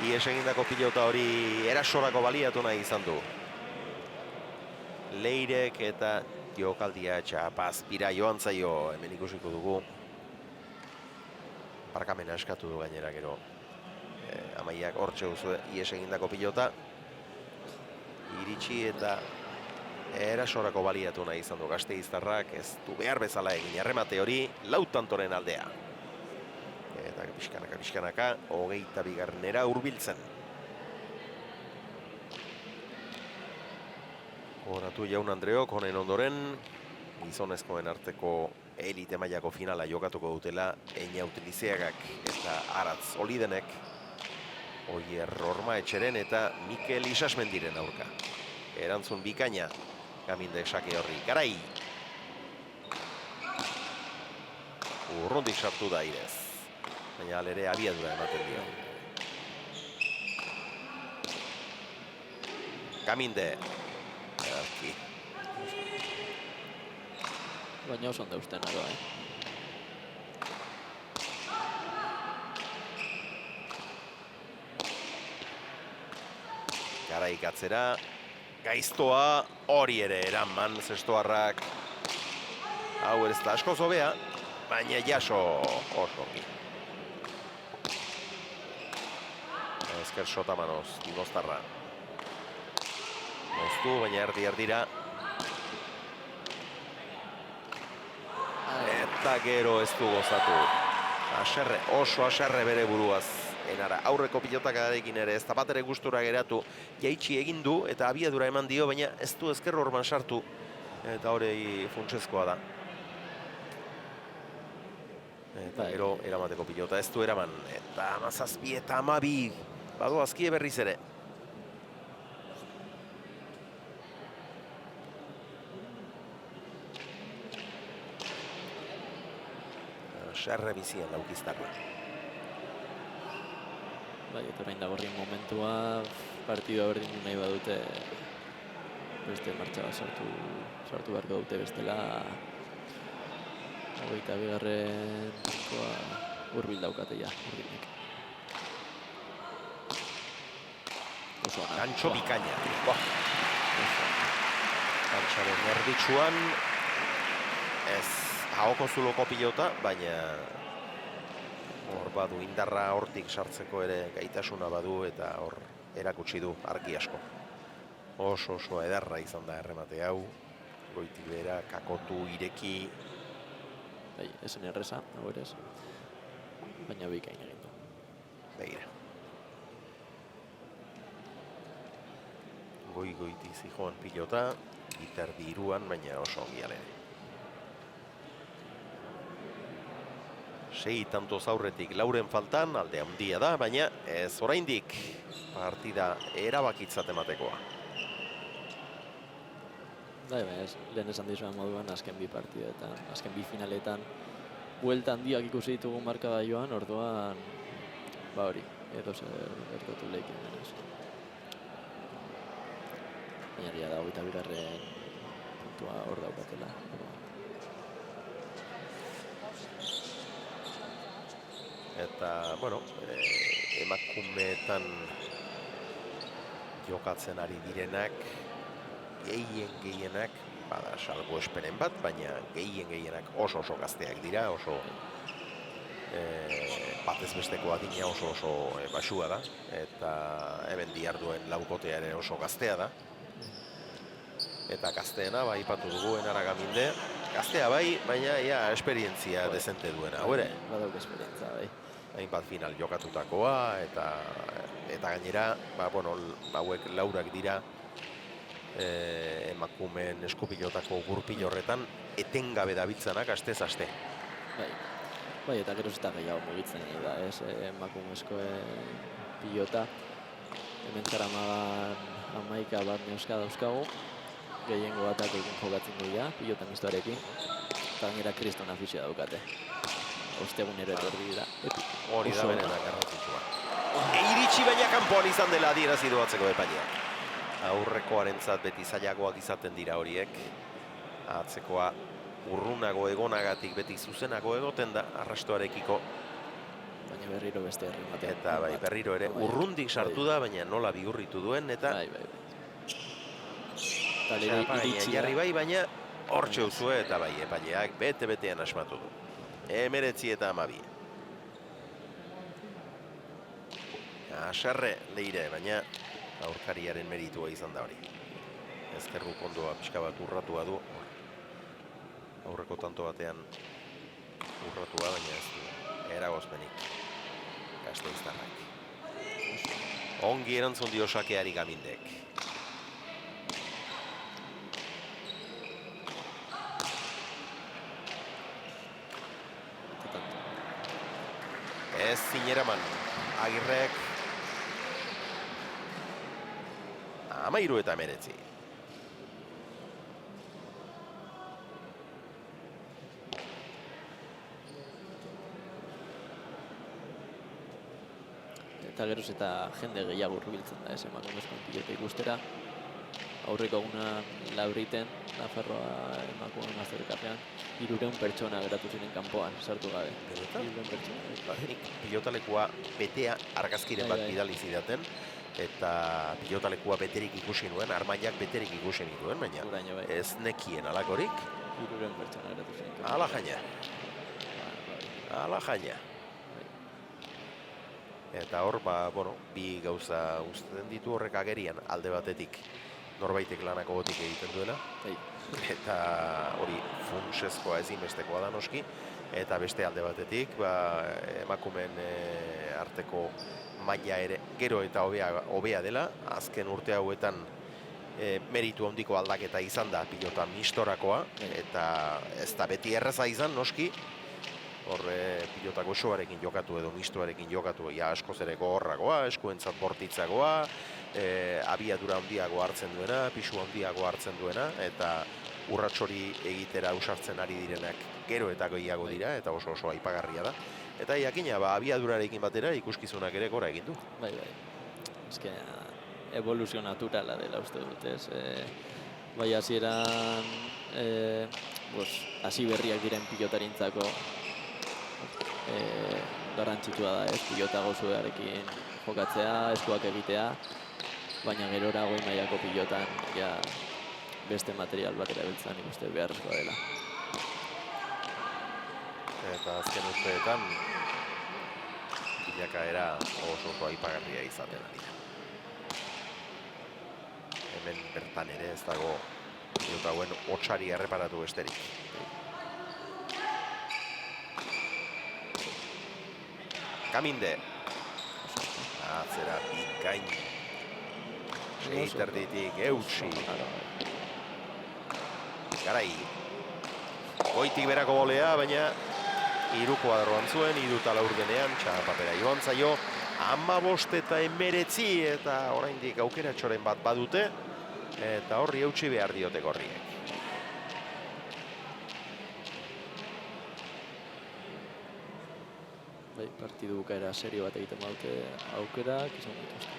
ies egindako pilota hori erasorako baliatu nahi izan du. Leirek eta jokaldia txapazpira joan zaio, hemen ikusiko dugu. Barkamena eskatu du gainera gero. Amaiak hortxe uzue ies egindako pilota. Iritsi eta erasorako baliatu nahi izan du Gasteiztarrak, ez du behar bezala egin erremate hori, lau tantoren aldea. Eta pixkanaka, 22. hurbiltzen. Horatu Jaun Andreok, honen ondoren, gizonezkoen arteko elite mailako finala jokatuko dutela Eina Utilizeagak eta Aratz Olidenek. Oier Horma Etxeren eta Mikel Isasmendiren aurka. Erantzun bikaina Gamindek sake horri. Garai! Urrundik sartu da Irez. Baina alere abiadura ematen dio. Gaminde. Erki. Baina oso ondo usten aroa, Garaik atzera, gaiztoa hori ere eraman zestoarrak. Hau ez da asko zobea, baina jaso oso ongi. Ezker Sotamanoz, Dimostarra. Moztu, baina erdira. Eta gero ez du gozatu. Aserre, oso aserre bere buruaz. Enara, aurreko pilotakarekin ere ez da bat ere gustura geratu, jaitsi egin du eta abiadura eman dio, baina ez du Ezker Horman sartu. Eta hori funtsezkoa da. Eta gero eramateko pilota ez du eraman. Eta 17 eta 12. Badu azkie berriz ere. Serre bizian laukiztarra. Bai, eta orain da gorrien momentua, partidua berdin nahi badute beste martxa bat sartu beharko dute bestela 22. tinkoa hurbil daukate ja, hurbilek. Oso ona. Gantxo bikaina. Gantxaren erditsuan ez ahoko zuloko pilota, baina hor badu indarra hortik sartzeko ere gaitasuna badu eta hor erakutsi du argi asko. Oso ederra izan da erremate hau. Goitik behera, kakotu, ireki. Bai, esen erreza, hau ere ez. Baina bikain egin du. Begira. Goiti zijoan pilota, gitardi iruan, baina oso ongi alene. 6 tantoz aurretik Lauren faltan, alde handia da, baina ez oraindik partida erabakitzat ematekoa. Bai, lehen esan dizuan moduan, azken bi partidetan, azken bi finaletan, buelta handiak ikusi ditugu markada joan, orduan, ba hori, edo zer gertatu lehikin denez. Baina egia da, 22. puntua hor daukatela. Eta, bueno, emakumeetan jokatzen ari direnak, gehienak, bada salbo esperen bat, baina gehienak oso gazteak dira, oso batez besteko adina oso basua da, eta hemen diarduen laukotea ere oso gaztea da. Eta gazteena, bai, ipatu dugu, Enara Gaminde, gaztea bai, baina esperientzia dezente duena, hau ere? Badauk esperientzia, bai. Hainbat final jokatutakoa, eta gainera, hauek laurak dira emakumeen eskupilotako gurpil horretan etengabe dabiltzanak astez aste. Bai, eta geroz eta gehiago mugitzen da, ez, emakumezko pilota. Hemen Zaramagan 11 bat neuzka dauzkagu, gehiengo batak egin jokatzen dira, pilota mistoarekin, eta gainera kriston afizia daukate. Ostegunero etorri dira. Hori da benetan garrantzitsua. Iritsi baina kanpoan izan dela adierazi du atzeko epaileak. Aurrekoarentzat beti zailagoak izaten dira horiek. Atzekoa urrunago egonagatik beti zuzenago egoten da arrastoarekiko. Baina berriro beste errematea. Eta bai, berriro ere urrundik sartu da, baina nola bihurritu duen, eta jarri bai, baina hortxe uzue, eta bai, epaileak bete-betean asmatu du. 19 eta 12. Aserre leire, baina aurkariaren meritua izan da hori. Ezkerru kondoa pixka bat urratua du. Aurreko tanto batean urratua, baina ez du eragozmenik. Gasteiztarrak. Ongi erantzun dio sakeari Gamindek. Ez zineraman, Agirrek 13-19. Eta geroz eta jende gehiago hurbiltzen da, emakumezkoen pilota ikustera. Aurreko eguna Labriten, Nafarroa emakumeen azterkapean, 300 pertsona geratu ziren kanpoan, sartu gabe. Benetan? 300 pertsona. Nik pilotalekua betea argazkiren bat bidali zidaten, eta pilotalekua beterik ikusi nuen, armainak beterik ikusi nituen, baina Uraino bai. ez nekien alakorik. 300 pertsona geratu ziren kanpoan. Ala jaina, ala jaina. Eta hor, bi gauza uzten ditu horrek agerian, alde batetik norbaitek lanako gotik egiten duela, eta hori funtsezkoa ezinbestekoa da noski, eta beste alde batetik, emakumeen arteko maila ere gero eta hobea dela, azken urte hauetan meritu handiko aldaketa izan da pilota mistorakoa, eta ez da beti erraza izan noski, hor pilota goxoarekin jokatu edo mistoarekin jokatu, askoz ere gogorragoa, eskuentzat bortitzagoa, abiadura handiago hartzen duena, pisu handiago hartzen duena, eta urrats hori egitera ausartzen ari direnak gero eta gehiago dira, eta oso aipagarria da. Eta jakina, abiadurarekin batera ikuskizunak ere gora egin du. Bai. Eske, evoluzio naturala dela uste dut, ez? Bai, hasieran hasi berriak diren pilotarintzako garrantzitsua da, ez? Pilota gozuarekin jokatzea, eskuak egitea, baina gerora goi mailako pilotan beste material bat erabiltzen ikuste beharrezkoa dela. Eta azken urteetan bilakaera oso aipagarria izaten ari da. Hemen bertan ere ez dago pilota hauen hotsari erreparatu besterik. Kaminde. Atzera bikain. Eiterditik eutsi. Garai. Goitik berako bolea, baina 3 kuadroan zuen, 3 denean, txapapera joan zaio, 15 eta 19, eta oraindik aukeratxoren bat badute, eta horri eutsi behar diote gorriek. Bai, partidu bukaera serio bat egiten baute aukerak izan dituzte.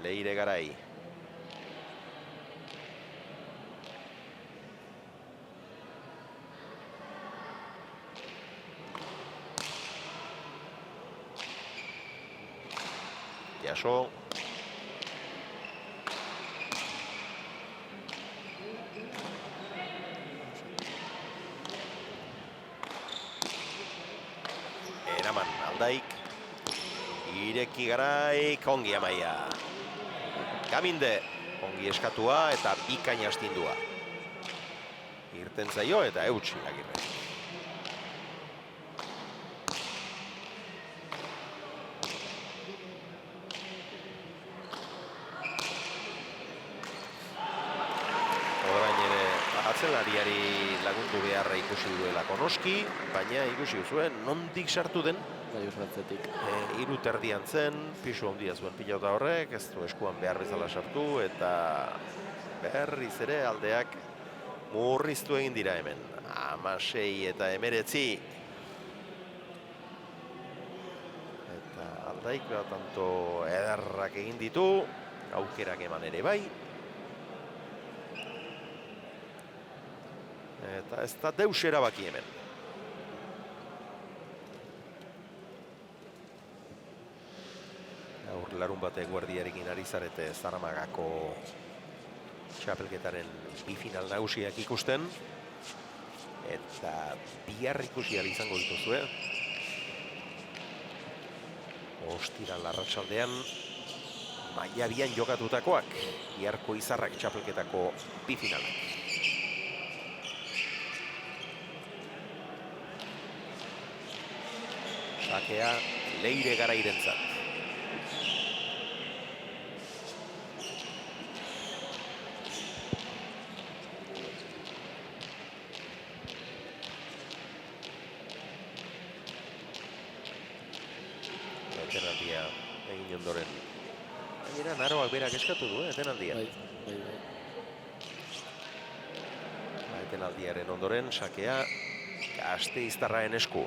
Leire Garai. Jaso. Eraman Aldaik. Ireki Garaik, ongi amaia. Kaminde, ongi eskatua eta bikain astindua. Irten zaio eta eutsi Agirre. Orain ere atzelariari lagundu beharra ikusi duelako noski, baina ikusi zuen nondik sartu den. Bai, urratzetik. 3 terdian zen, pisu handia zuen pilota horrek, ez du eskuan behar bezala sartu, eta berriz ere aldeak murriztu egin dira hemen. 16 eta 19. Eta Aldaik tanto ederrak egin ditu, aukerak eman ere bai. Eta ez da deus erabaki hemen. Larun bate guardiarekin ari zarete Zaramagako txapelketaren bi final nagusiak ikusten. Eta bihar ikusi ahal izango dituzue. Ostiral arratsaldean Maiabian jokatutakoak. Biharko Izarrak txapelketako bi finalak. Sakea Leire Garairentzat. etenaldia egin ondoren. Gainera, Naroak berak eskatu du, etenaldia. Bai. Etenaldiaren ondoren, sakea Gasteiztarraen esku.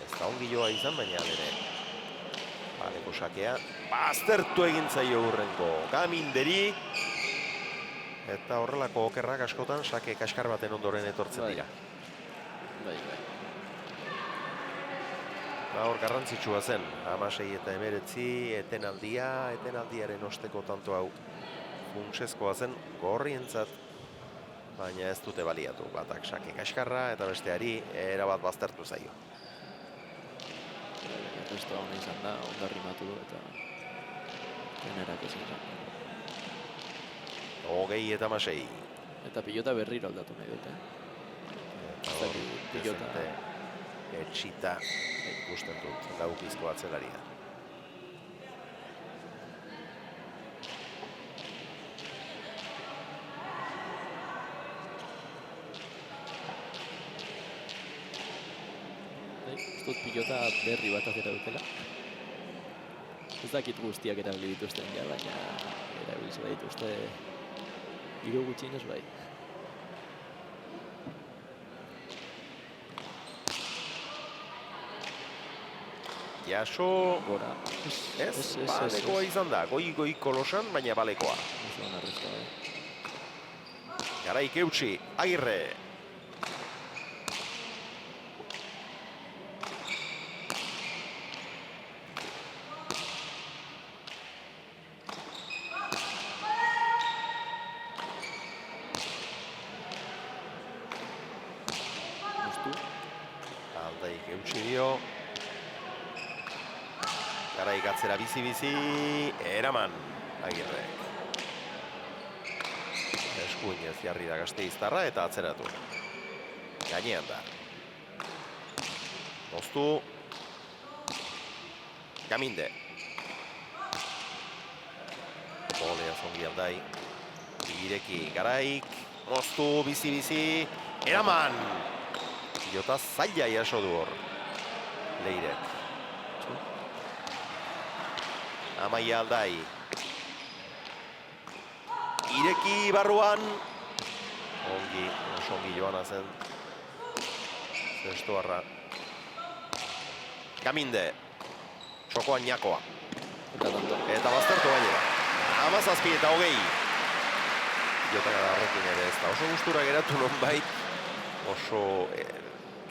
Ez da ongi joa izan, baina alere. Baleko sakea, baztertu egin zaio hurrengo Gaminderi. Eta horrelako okerrak askotan sake kaskar baten ondoren etortzen dira. Bai. Hor garrantzitsua zen, 16 eta 19 etenaldiaren osteko tanto hau funtsezkoa zen gorrientzat, baina ez dute baliatu. Batak sake kaskarra eta besteari erabat baztertu zaio. Restoa hona izan da, ondarri matu du eta generak ezin izan. 20 eta 16. Eta pilota berriro aldatu nahi dute. Eta hor, dezente etxita ikusten dut laukizko atzelaria. Ez dut pilota berri bat atera dutela. Ez dakit guztiak erabili dituzten ja, baina erabiliz dituzte 3 gutxienez bai. Jaso, Gora. ez, balekoa izan da, goi kolosan, baina balekoa. Ez da arresta, bai. Garaik eutsi, Agirre. Aldaik eutsi dio. Garaik atzera bizi-bizi, eraman Agirre. Eskuinez jarri da Gasteiztarra eta atzeratu. Gainean da. Moztu. Gaminde. Olea zongi Aldai. Ireki Garaik. Moztu, bizi-bizi. Eraman! Pilota zaila jaso du hor. Leirek. Amaia Aldai. Ireki barruan. Oso ongi joana zen. Zestoarra. Gaminde. Txokoan Ñakoa. Eta baztertu gainera. 17 eta 20. Pilota Gadarrekin ere ez da. Oso gustura geratu nonbait. Oso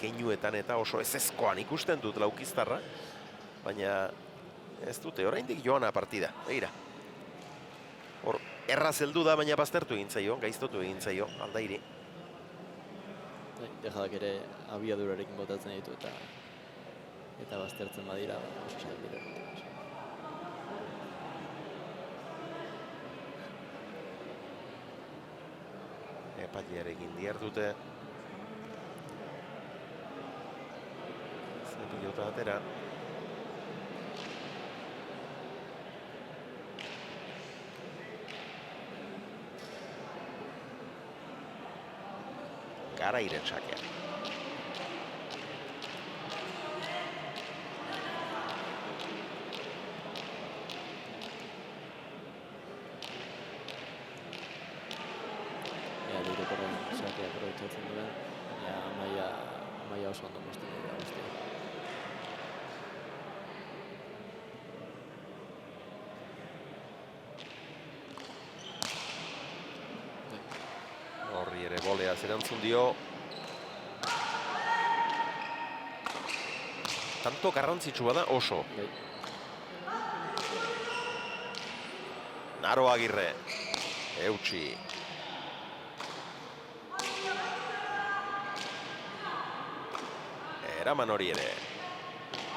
keinuetan eta oso ezezkoan ikusten dut laukiztarra. Baina ez dute, oraindik joana partida. Begira. Hor, erraz heldu da, baina baztertu egin zaio, gaiztotu egin zaio, Aldairi. Dejadak ere abiadurarekin botatzen ditu eta baztertzen badira, oso zail dira. Epailearekin diardute. Ze pilota atera. Garairen sakea. Lirekoren sakea aprobetxatzen dira, baina Amaia oso ondo mozten dira guztia. Horri ere boleaz erantzun dio. Tanto garrantzitsua da oso. Naro Agirre. Eutsi. Eraman hori ere.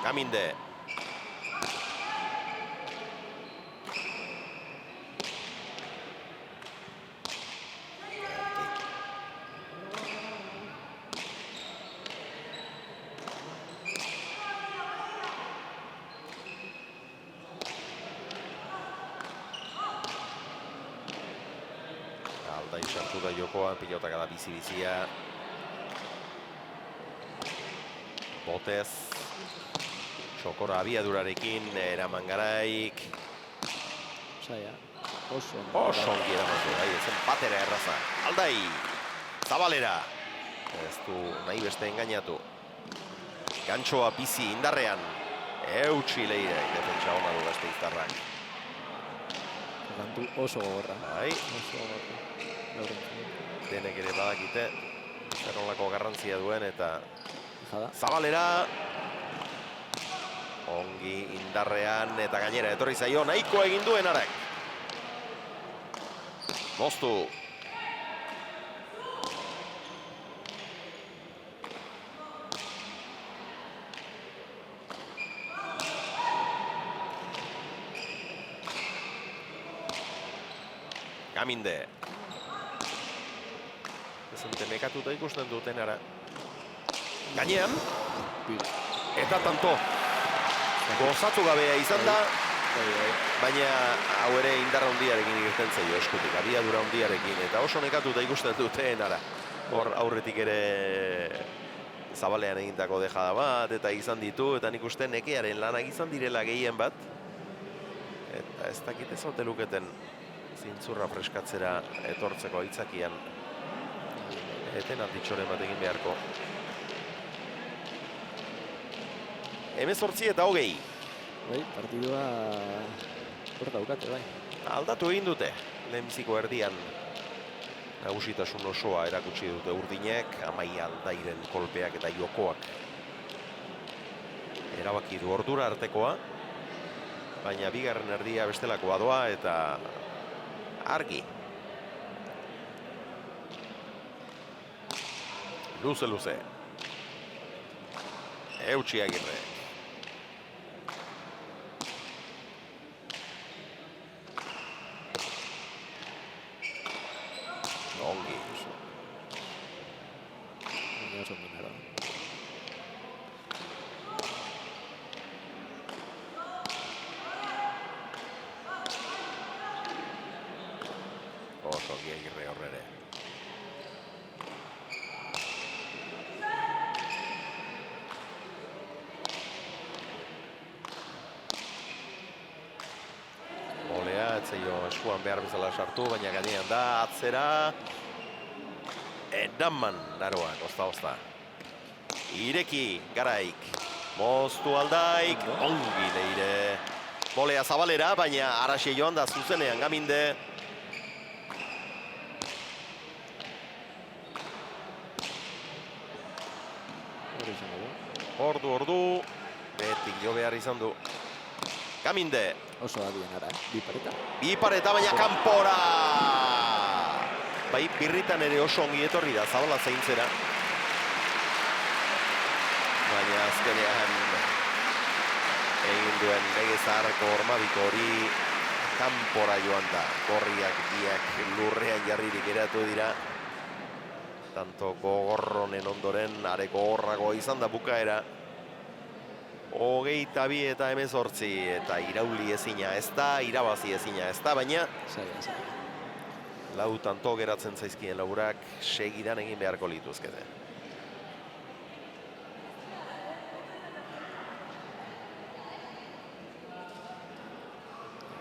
Gaminde. Altai sartu da jokoan, pilotak da bizi-bizia. Botez. Txokora abiadurarekin, eraman Garaik. Saia, oso ongi eraman du, ezen batera erraza. Aldai, Zabalera. Ez du nahi beste engainatu. Gantxoa bizi indarrean. Eutsi Leire, defentsa hona du Gasteiztarrak. Kantu oso gogorra. Bai, Oso gogorra. denek ere badakite. Zer nolako garrantzia duen eta Jada. Zabalera. Ongi indarrean eta gainera etorri zaio nahiko egin duen Arak. Moztu. Gaminde. Ezente mekatuta ikusten duten ara. Gainean. Eta tanto. Gozatu gabea izan da. Baina hau ere indarra handiarekin irten zaio eskutik. Abiadura handiarekin. Eta oso nekatuta ikusten duten ara. Hor aurretik ere Zabalean egindako dejada bat. Eta izan ditu. Eta nik uste nekearen lanak izan direla gehien bat. Eta ez dakit ez ote luketen zintzurra freskatzera etortzeko aitzakian. Eten alditxoren bat egin beharko. 18 eta 20. Bai, partidua hor daukate, bai. Aldatu egin dute, lehenbiziko erdian. Nagusitasun osoa erakutsi dute Urdinek, Amai Aldairen kolpeak eta jokoak. Erabaki du ordura artekoa, baina bigarren erdia bestelakoa doa eta argi. Luze. Eutsi Agirre. Ongi. Oso minero. Oso ongi Agirre horrere. Etzaio eskuan behar bezala sartu, baina gainean da, atzera. Edaman, daroan, ozta. Ireki, Garaik. Moztu Aldaik, ongi Leire. Bolea Zabalera, baina Araxe joan da zuzenean Gaminde. Ordu. Betik jo behar izan du. Gaminde. Oso adien ara, Bi pareta baina kanpora! Bai, birritan ere oso ongi etorri da, Zabala zaintzera. Baina azkenean egin duen lege zaharreko hormabiko hori kanpora joan da. Gorriak biak lurrean jarririk geratu dira. Tanto gogorronen ondoren areko horrago izan da bukaera. 22 eta 18 eta irauli ezina ez da, irabazi ezina ez da, baina lau tanto geratzen zaizkien laurak segidan egin beharko lituzkete.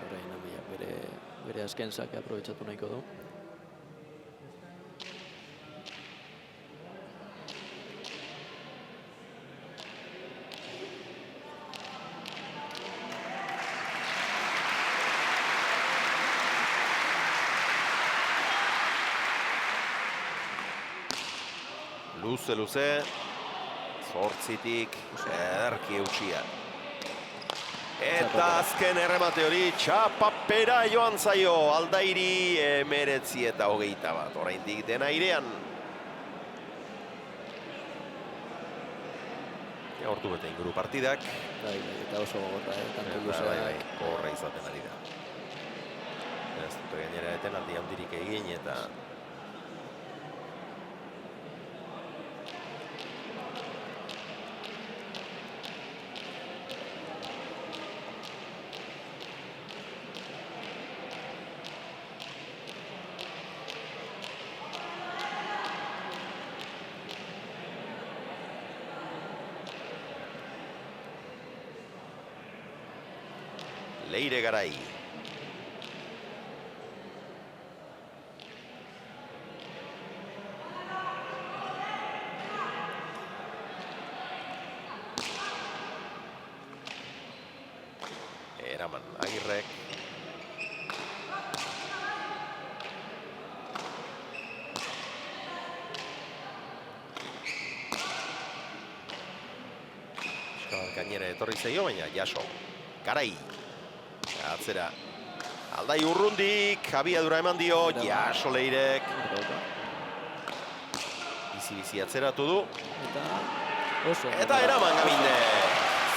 Orain Amaiak bere azken sake aprobetxatu nahiko du. Luze, zortzitik, ederki eutxia. Eta azken erremate hori, txapapera joan zaio, Aldairi 19 eta 21, oraindik dena airean. Hortu bete inguru partidak. Bai, eta oso gogorra, tanto luzea. Bai, gogorra izaten ari da. Ez dute gainera eten aldi handirik egin eta Leire Garai. Eraman Agirrek. Gainera etorri zaio, baina jaso. Garai. Atzera. Aldai urrundik, abiadura eman dio, jaso Leirek. Bizi-bizi atzeratu du. Eta eraman Gaminde.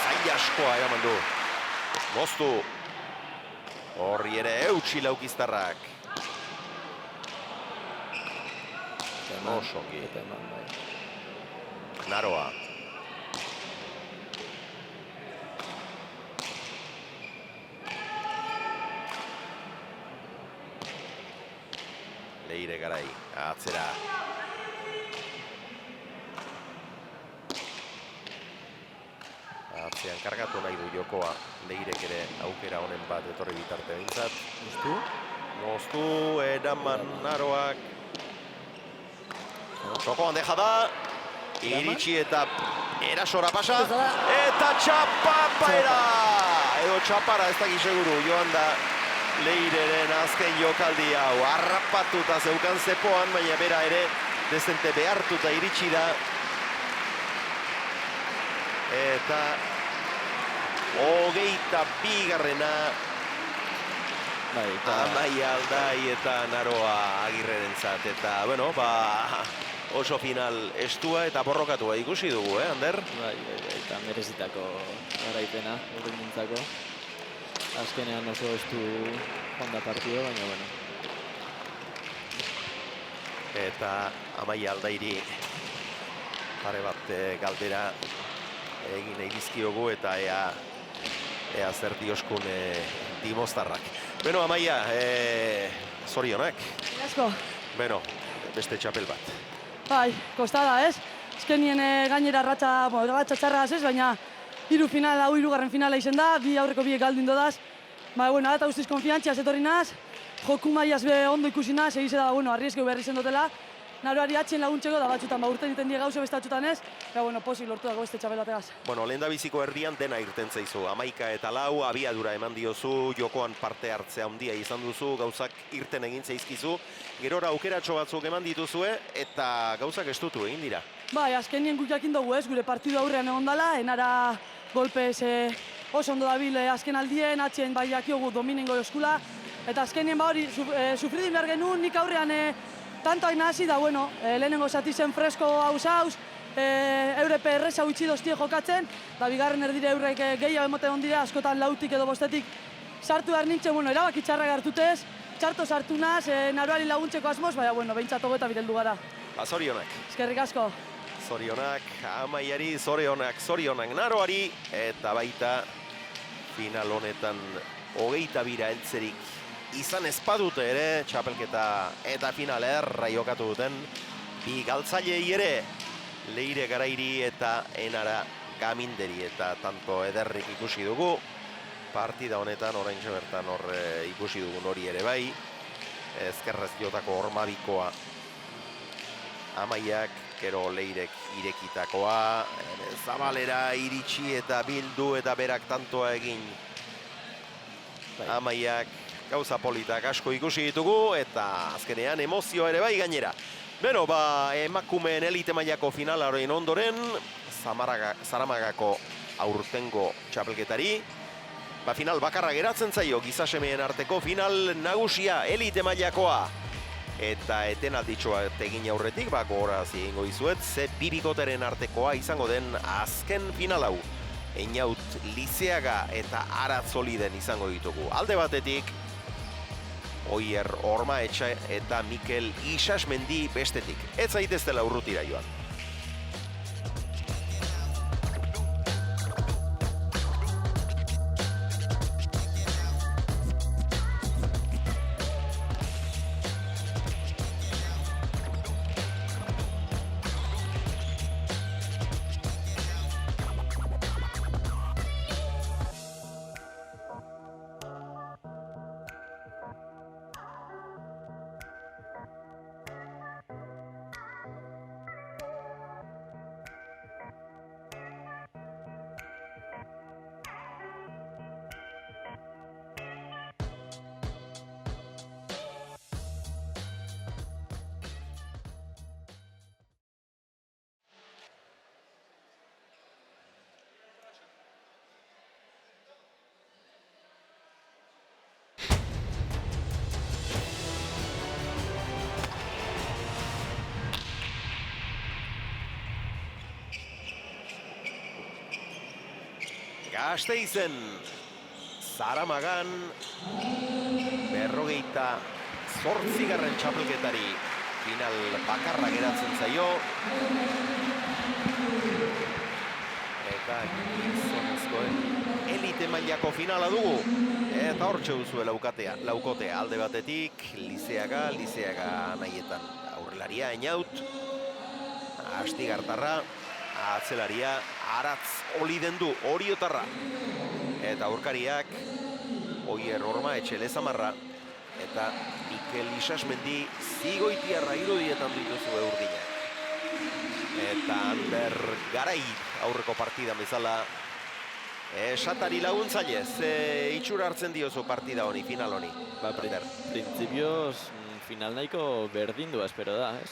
Zai askoa eraman du. Moztu. Horri ere eutxi laukiztarrak. Osongi. Naroa. Leire Garai, atzera. Atzean kargatu nahi du jokoa. Leirek ere aukera honen bat etorri bitarte bintzat. Moztu, eraman Naroak. Jokoan deja da. Iritsi eta erasora pasa. Eta txapapaera! Edo txapara ez dakit seguru, joan da. Leireren azken jokaldi hau harrapatuta zeukan zepoan, baina bera ere dezente behartuta iritsi da. Eta 22. Amaia Aldai eta Naroa Agirrerentzat. Eta, bueno, oso final estua eta borrokatua ikusi dugu, Ander? Bai, eta merezitako garaipena, urrengintzako. Azkenean oso estu honda partido, baina, bueno. Eta Amaia Aldairi pare bat galdera egin nahi dizkiogu eta ea zer dioskun dimoztarrak. Beno, Amaia, zorionak. Asko. Beno, beste txapel bat. Bai, kostada, ez? Azkenien gainera ratxa txarra ez, baina hirugarren finala izen da, bi aurreko biek galdin dodaz. Bueno, eta guztiz konfiantzia zetorri naz, joku maiaz be ondo ikusi naz, egize da, arrieskeu behar izen dutela. Naroari atxen laguntzeko da batzutan, urten iten die gauze beste atxutan ez, posik lortu dago beste txapelategaz. Bueno, lehen da biziko erdian dena irten zaizu. 11-4 abiadura eman diozu, jokoan parte hartzea handia izan duzu, gauzak irten egin zaizkizu. Gerora aukeratxo batzuk eman dituzue eta gauzak estutu egin dira. Bai, azkenien guk jakin dugu ez, gure partidu aurrean egon dela, enara golpez oso ondo dabil azken aldien, atxen bai jakiogu dominengo eskula. Eta azkenien hori, sufridin behar genuen, nik aurrean tanto hain hasi da, lehenengo zati zen fresko hauz, eurepe erreza utzi doztie jokatzen, da bigarren erdire eurrek gehiago emoten ondire, askotan lautik edo bostetik sartu behar nintzen, erabaki txarrak hartutez, txarto sartu naz, Naroari laguntzeko asmoz, baina, behintzat hogeita bireldu gara. Zorionak. Eskerrik asko. Zorionak, Amaiari, zorionak Naroari, eta baita final honetan 22 heltzerik izan ezpadute ere, txapelketa eta final erra jokatu duten bi galtzailei ere, Leire Garairi eta Enara Gaminderi, eta tanto ederrik ikusi dugu. Partida honetan, oraintxe bertan hor ikusi dugun hori ere bai, ezkerrez jotako hormabikoa Amaiak, gero Leirek irekitakoa, zabalera iritsi eta bildu eta berak tantoa egin Amaiak. Gauza politak asko ikusi ditugu eta azkenean emozio ere bai gainera. Beno, emakumeen elite mailako finala horrein ondoren, Zaramagako aurtengo txapelketari. Final bakarra geratzen zaio, gizasemeen arteko final nagusia elite mailakoa. Eta etenalditxo bat egin aurretik, gogorazi egingo dizuet, ze bibikoteren artekoa izango den azken final hau. Einaut Lizeaga eta Aratzoliden izango ditugu. Alde batetik, Oier Ormaetxe eta Mikel Isasmendi bestetik. Ez zaiteztela urrutira joan. Gasteizen Zaramagan 58. txapelketari final bakarra geratzen zaio. Eta gizonezkoen elite mailako finala dugu. Eta hortxe duzue laukotea alde batetik, Lizeaga nahietan aurrelaria Einaut, Astigartarra, atzelaria Aratz Olidendu Oriotarra. Eta aurkariak Oier Orma Etxelezamarra eta Mikel Isasmendi Zigoitiarra irudietan dituzue urdinak. Eta Ander Garai aurreko partida bezala esatari laguntzailez, itxura hartzen diozu partida honi, final honi. Printzipioz final nahiko berdindua espero da, ez?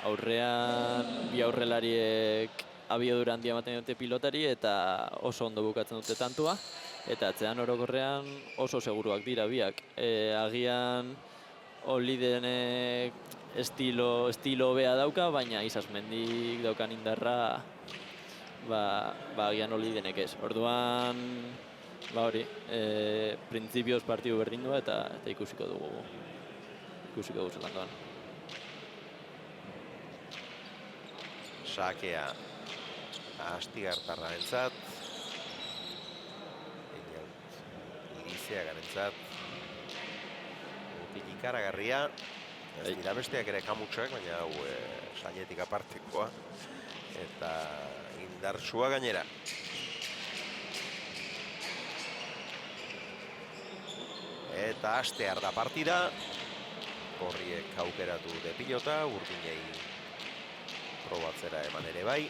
Aurrean bi aurrelariek abiadura handia ematen dute pilotari eta oso ondo bukatzen dute tantua. Eta atzean orokorrean oso seguruak dira biak. Agian Olidenek estilo hobea dauka, baina Isasmendik daukan indarra agian Olidenek ez. Orduan, hori, printzipioz partidu berdindua eta ikusiko dugu zelandoan. Sakea Astigartarra entzat, Lizeagarentzat, mutil ikaragarria, ez dira besteak ere kamutsak, baina hau sainetik apartekoa, eta indartsua gainera. Eta hastear da partida, Gorriek aukeratu dute pilota, urdinei probatzera eman ere bai.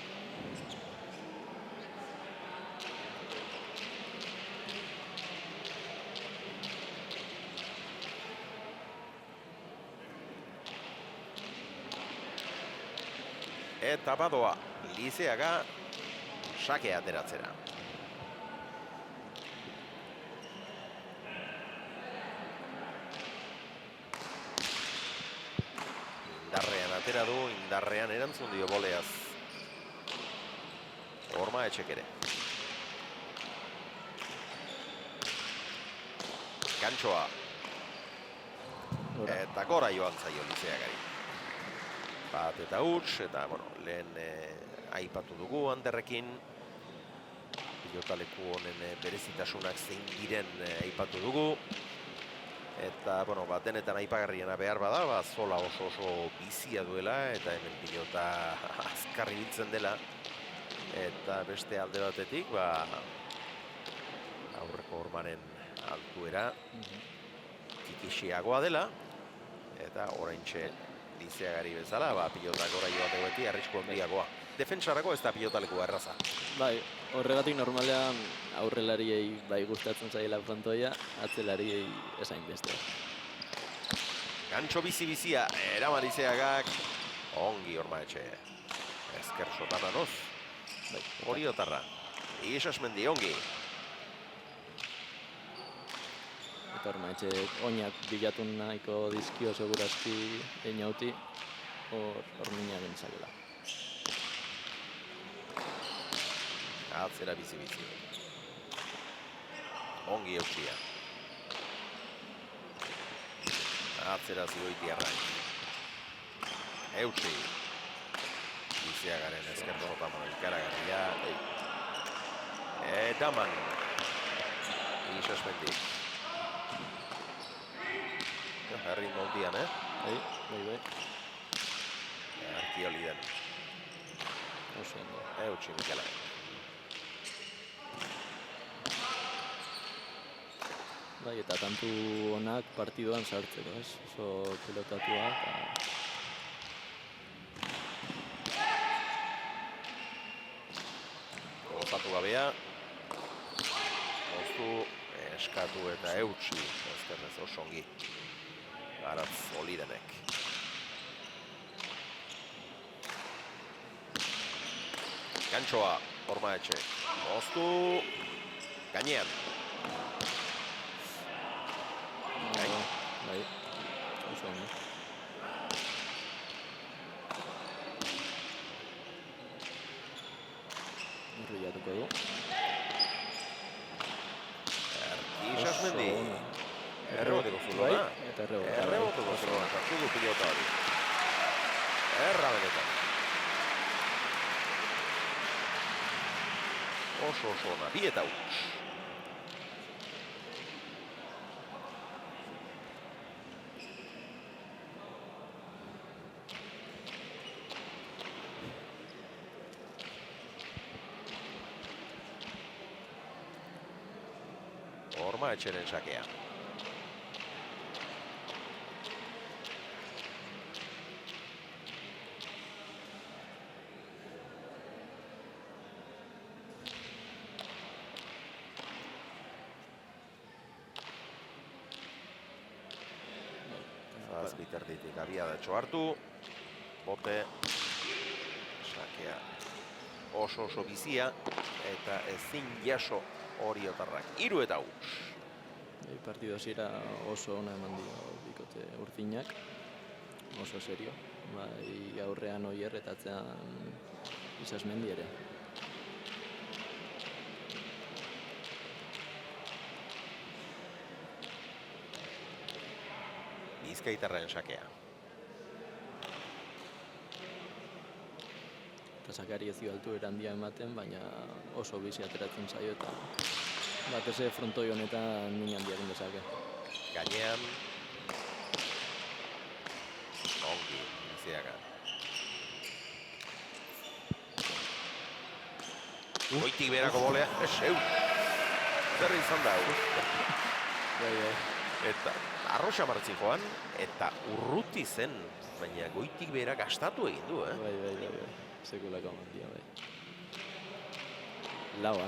Eta badoa Lizeaga sakea ateratzera. Indarrean atera du, indarrean erantzun dio boleaz. Orma Etxek ere. Gantxoa. Eta gora joan zaio Lizeagari. Bat eta huts, eta lehen aipatu dugu Anderrekin. Pilotaleku honen berezitasunak zein diren aipatu dugu. Eta, denetan aipagarriena behar bada, zola oso bizia duela, eta hemen pilota azkarri biltzen dela. Eta beste alde batetik, aurreko Ormaren altuera tikixiagoa dela, eta oraintxe Lizeagari bezala, pilotak gora joate beti arrisku handiagoa. Defentsarako ez da pilotaleku erraza. Bai, horregatik normalean aurrelariei gustatzen zaiela frontoia, atzelariei esain beste. Gantxo bizia, eraman Lizeagak, ongi Orma Etxe. Ezker sotarranoz. Oriotarra. Isasmendi, ongi. Eta Orma Etxe oinak bilatu nahiko dizkio segurazki Einauti hor mina gentzakela. Atzera bizi. Ongi eutxia. Atzera Zigoitiarra. Eutxi. Lizeagaren ezkerdonotan ikaragarria. Eta man. Isasmendi. Herri moldian, Bai. Arkioliden. Oso ondo. Eutxi Mikela. Bai, eta kantu honak partiduan sartzeko, ez? Oso pilotatua eta... Gozatu gabea. Goztu, eskatu eta eutxi. Ezkerrez oso ongi. Aratz Olidenek. Gantxoa, Orma Etxe. Goztu, gainean. Bai, oso ondo. Urriatuko du. Isasmendi. Erreboteko Bai, zulona. eta errebota. Erreboteko zulona. Sartu du pilota hori. Erra benetan. Oso ona. 2 eta huts. Ormaetxeren sakea. Zazpiterditik abiadatxo hartu. Bote. Sakea. Oso bizia. Eta ezin jaso Oriotarrak. 3 eta huts. Partido hasiera oso ona eman dio bikote urdinak. Oso serio. Bai, aurrean Oier eta atzean Isasmendi ere. Bizkaitarren sakea. Eta sakari ez dio altuera handia ematen, baina oso bizi ateratzen zaio eta batez ere frontoi honetan min handia egin dezake. Gainean. Ongi, Lizeaga. Goitik berako bolea. Eseu. Zer izan da, Bai. Eta arroxa martzin joan, eta urruti zen, baina goitik behera gastatu egin du, Bai. Sekulako handia, bai. Laua.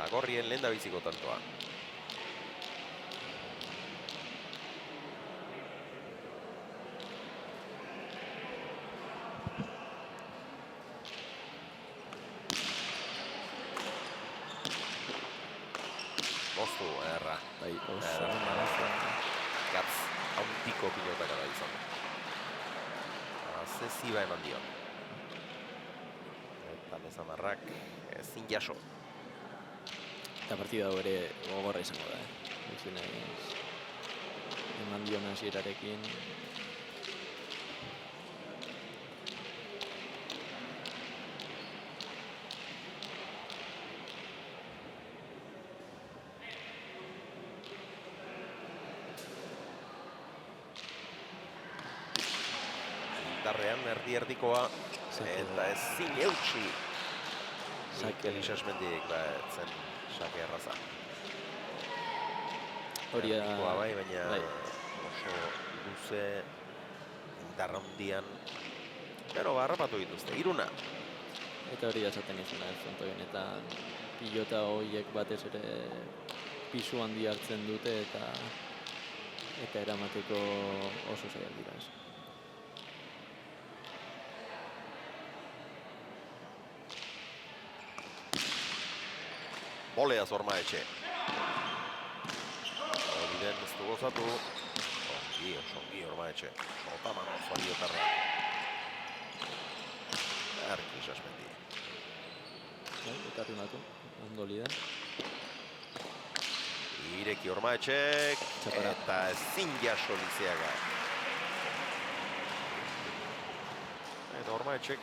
Gorrien lehen da biziko tantoa. Moztu, erra. Bai, oso. Gatz, hauntiko pilotak da izan. Zesiba eman dio. Eta Lezamarrak ezin jaso. Eta partida hau ere gogorra izango da, eman dion hasierarekin. Indarrean erdi-erdikoa, eta ezin eutxi. Mikel Isasmendik zen sake erraza. Hori da... Bai, baina oso luze, indarra hundian. Pero harrapatu dituzte, 3. Eta hori da esaten izena, frontoi honetan pilota horiek batez ere pisu handi hartzen dute eta eramateko oso zailak dira. Boleaz Ormaetxe. Obiden ez du gozatu. Ongi Ormaetxe. Sotaman oso Oriotarra. Erki Isasmendi. Eta rimatu, ondo lider. Ireki Ormaetxek. Eta ezin jaso Lizeaga. Eta Ormaetxek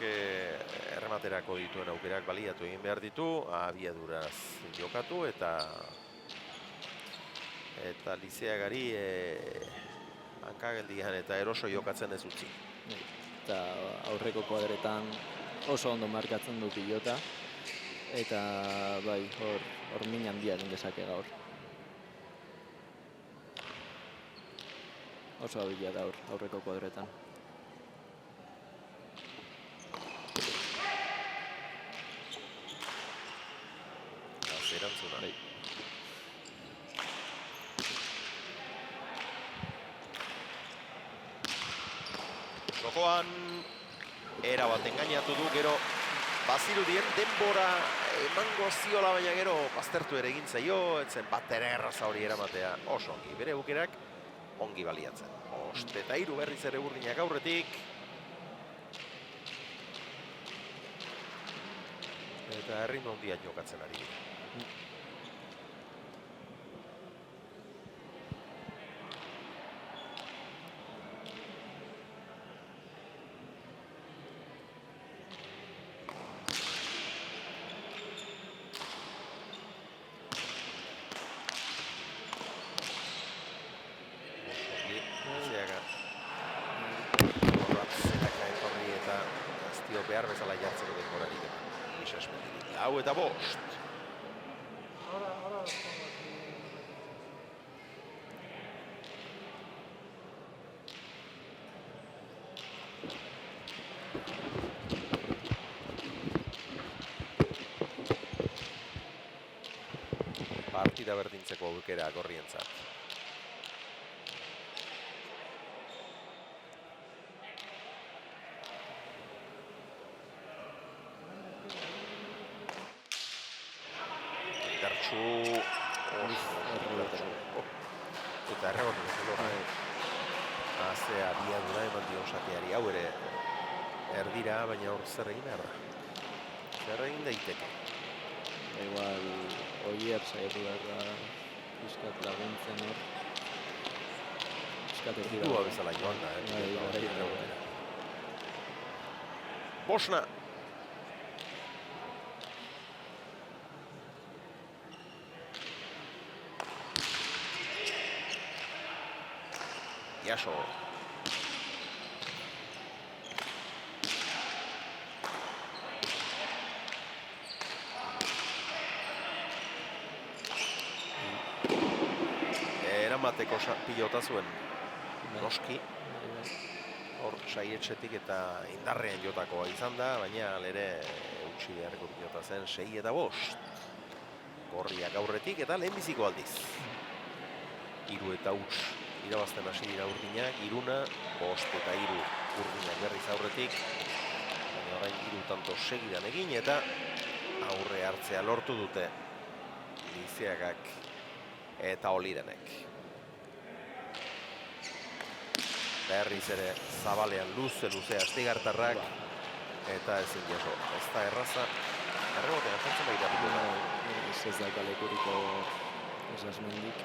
errematerako dituen aukerak baliatu egin behar ditu, abiaduraz jokatu eta Lizeagari hankageldian eta eroso jokatzen ez utzi. Eta aurreko kuadretan oso ondo markatzen du pilota eta bai, hor min handia egin dezake gaur. Oso abila da aurreko kuadretan. Erantzuna. Jokoan erabat engainatu du, gero bazirudien denbora emango ziola, baina gero baztertu ere egin zaio, etzen bat ere erraza hori eramatea oso ongi, bere bukerak ongi baliatzen. Oste eta 3 berriz ere Urdinak aurretik. Eta erritmo handia jokatzen ari dira. Behar bezala jartzeko denborarik Isasmendirik. Hau eta bost. Partida berdintzeko aukera Gorrientzat. Eta erregotu zelora. Azea biadura eman dion sakeari. Hau ere erdira, baina hor zer egin behar da. Zer egin daiteke. Igual, Oier saiatu behar da piskat laguntzen hor. Piskat erdira. Dua bezala joan da, Bosna! Jaso. Eramateko pilota zuen noski. Hor saietxetik eta indarrean jotakoa izan da, baina ere eutxi beharreko pilota zen 6 eta 5. Gorriak aurretik eta lehenbiziko aldiz. 3 eta 5. Irabazten hasi dira urdinak, 3, 5 eta 3 urdinak berriz aurretik. Baina orain 3 tanto segidan egin eta aurre hartzea lortu dute Lizeagak eta Olirenek. Berriz ere zabalean luze astigartarrak eta ezin jaso. Ez da erraza, errebotean jantzen behiratuko da. Ez da kalekuriko Isasmendik.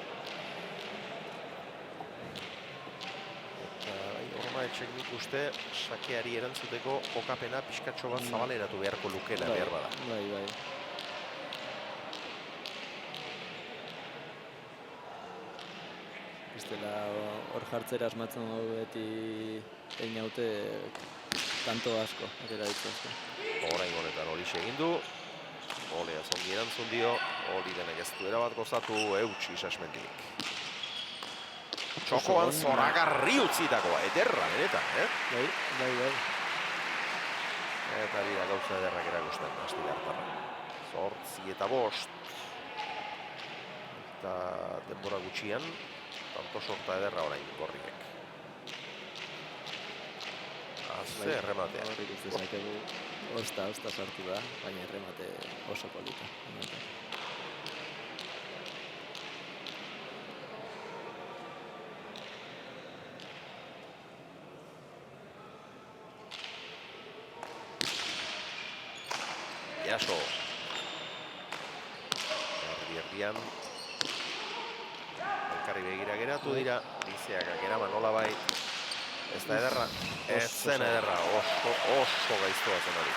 Ormaetxek nik uste sakeari erantzuteko kokapena pixkatxo bat zabaleratu beharko lukela behar bada. Bai. Bestela hor jartzera asmatzen dugu beti egin haute tanto asko, atera ditzazko. Orain honetan hori egin du. Olea zongi erantzun dio, hori denek ez du erabat gozatu eutxi Isasmendik. Txokoan zoragarri utzitakoa, ederra, benetan, Bai. Eta dira gauza ederrak erakusten, astigartarra. 8 eta 5. Eta denbora gutxian, tanto sorta ederra orain Gorriek. Aze errematea. Horrik ez dezakegu, osta sartu da, baina erremate oso polita. Jaso. Erdian. Elkarri begira geratu dira. Lizeagak eraman nolabait. Ez da ederra. Ez zen ederra. Oso gaiztoa zen hori.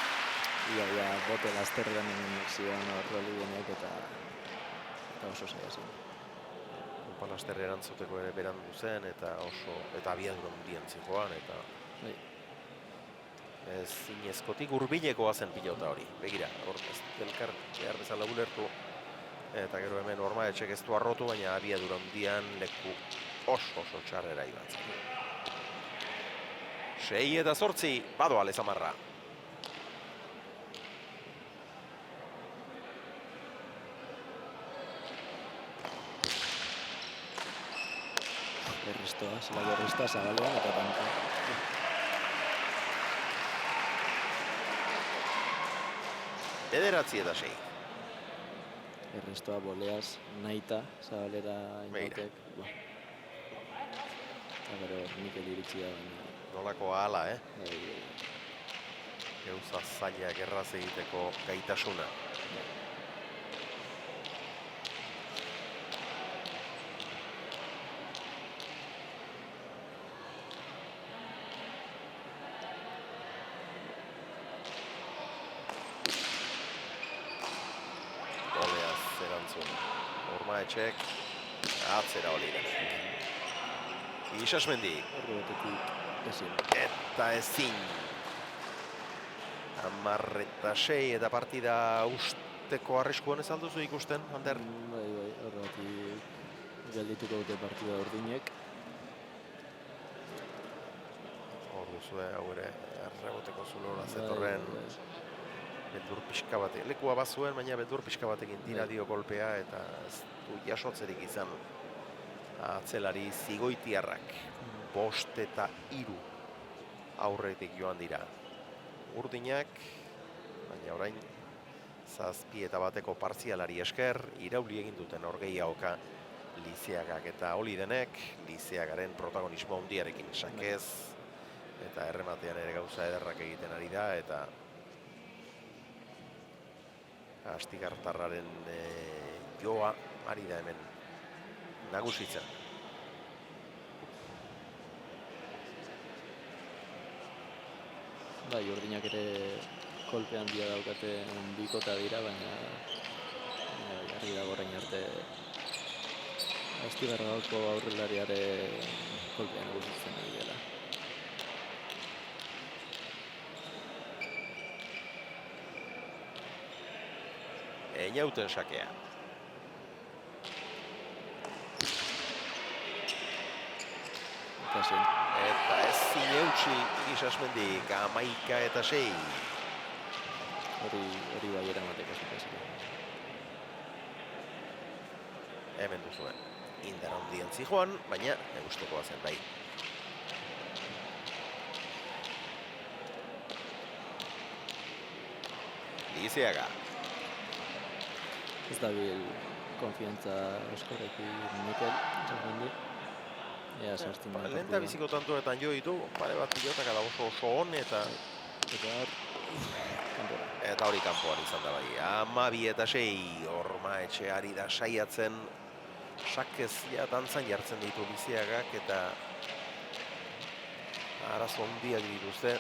Ia, bote lasterrean zion horroli denek eta oso zaila zen. Lasterre erantzuteko ere berandu zen eta abiadura handien zikoan eta zinezkotik hurbilekoa zen pilota hori. Begira, hor elkar behar bezala ulertu. Eta gero hemen Ormaetxek ez du arrotu, baina abiadura handian leku oso txarrera ibatzen. 6 eta 8, badoa Lezamarra. Berriztoa, zabalean eta tanka. Bederatzi eta 6. Errestoa boleaz, nahita, zabalera inautek. Eta gero Mikel iritsi da baina. Nolako ahala, Gauza zailak erraz egiteko gaitasuna. Oleaz erantzun. Ormaetxek atzera Olivenek. Isasmendi. Ordu betetik ezin. Eta ezin. 10-6 eta partida usteko arriskuan ez alduzu ikusten, Ander? Bai, horregatik geldituko dute partida urdinek. Hor duzue, hau ere, erreboteko zulora zetorren. Beldur pixka batek, lekua bazuen, baina beldur pixka batekin tira dio kolpea eta ez du jasotzerik izan atzelari Zigoitiarrak. 5-3 aurretik joan dira. Urdinak, baina orain 7-1 partzialari esker, irauli egin duten orgeiaoka Lizeagak eta Olivenek, Lizeagaren protagonismo handiarekin sakez, eta errematean ere gauza ederrak egiten ari da, eta Astigartarraren joa ari da hemen nagusitzen. Bai, urdinak ere kolpe handia daukaten bikota dira, baina argi dago orain arte Astigarragako aurrelariare kolpean nagusitzen ari dela. Einauten sakea. Eta ezin eutsi Isasmendik 11-6. Hori bai eramateko zutezko. Hemen duzuen indar handien zijoan, baina egustekoa zen bai. Lizeaga. Ez dabil konfiantza askorekin Mikel, Isasmendi. Ea sartzen da. Lenta biziko tantoetan jo ditu, pare bat pilotak ala oso on eta kanpora. Eta hori kanpoan izan da bai. 12-6 Ormaetxe ari da saiatzen. Sakez ja dantzan jartzen ditu Lizeagak eta arazo handiak dituzte.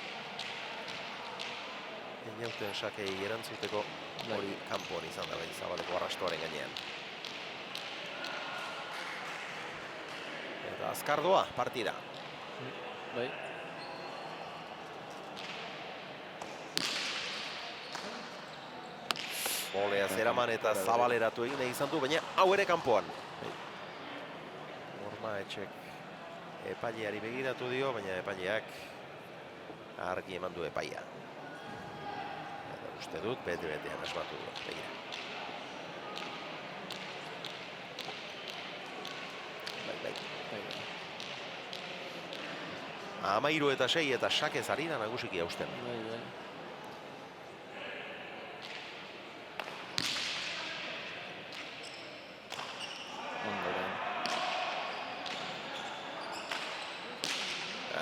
Einauten sakei erantzuteko hori kanpoan izan da bai, Zabaleko arrastoaren gainean. Eta azkar doa partida. Bai. Bolea zeraman eta zabaleratu egin nahi izan du, baina hau ere kanpoan. Ormaetxek epaileari begiratu dio, baina epaileak argi eman du epaia. Eta uste dut, bete-betean asmatu du. Begira. Bai. 13-6 eta sakez ari da nagusiki hausten. Bai.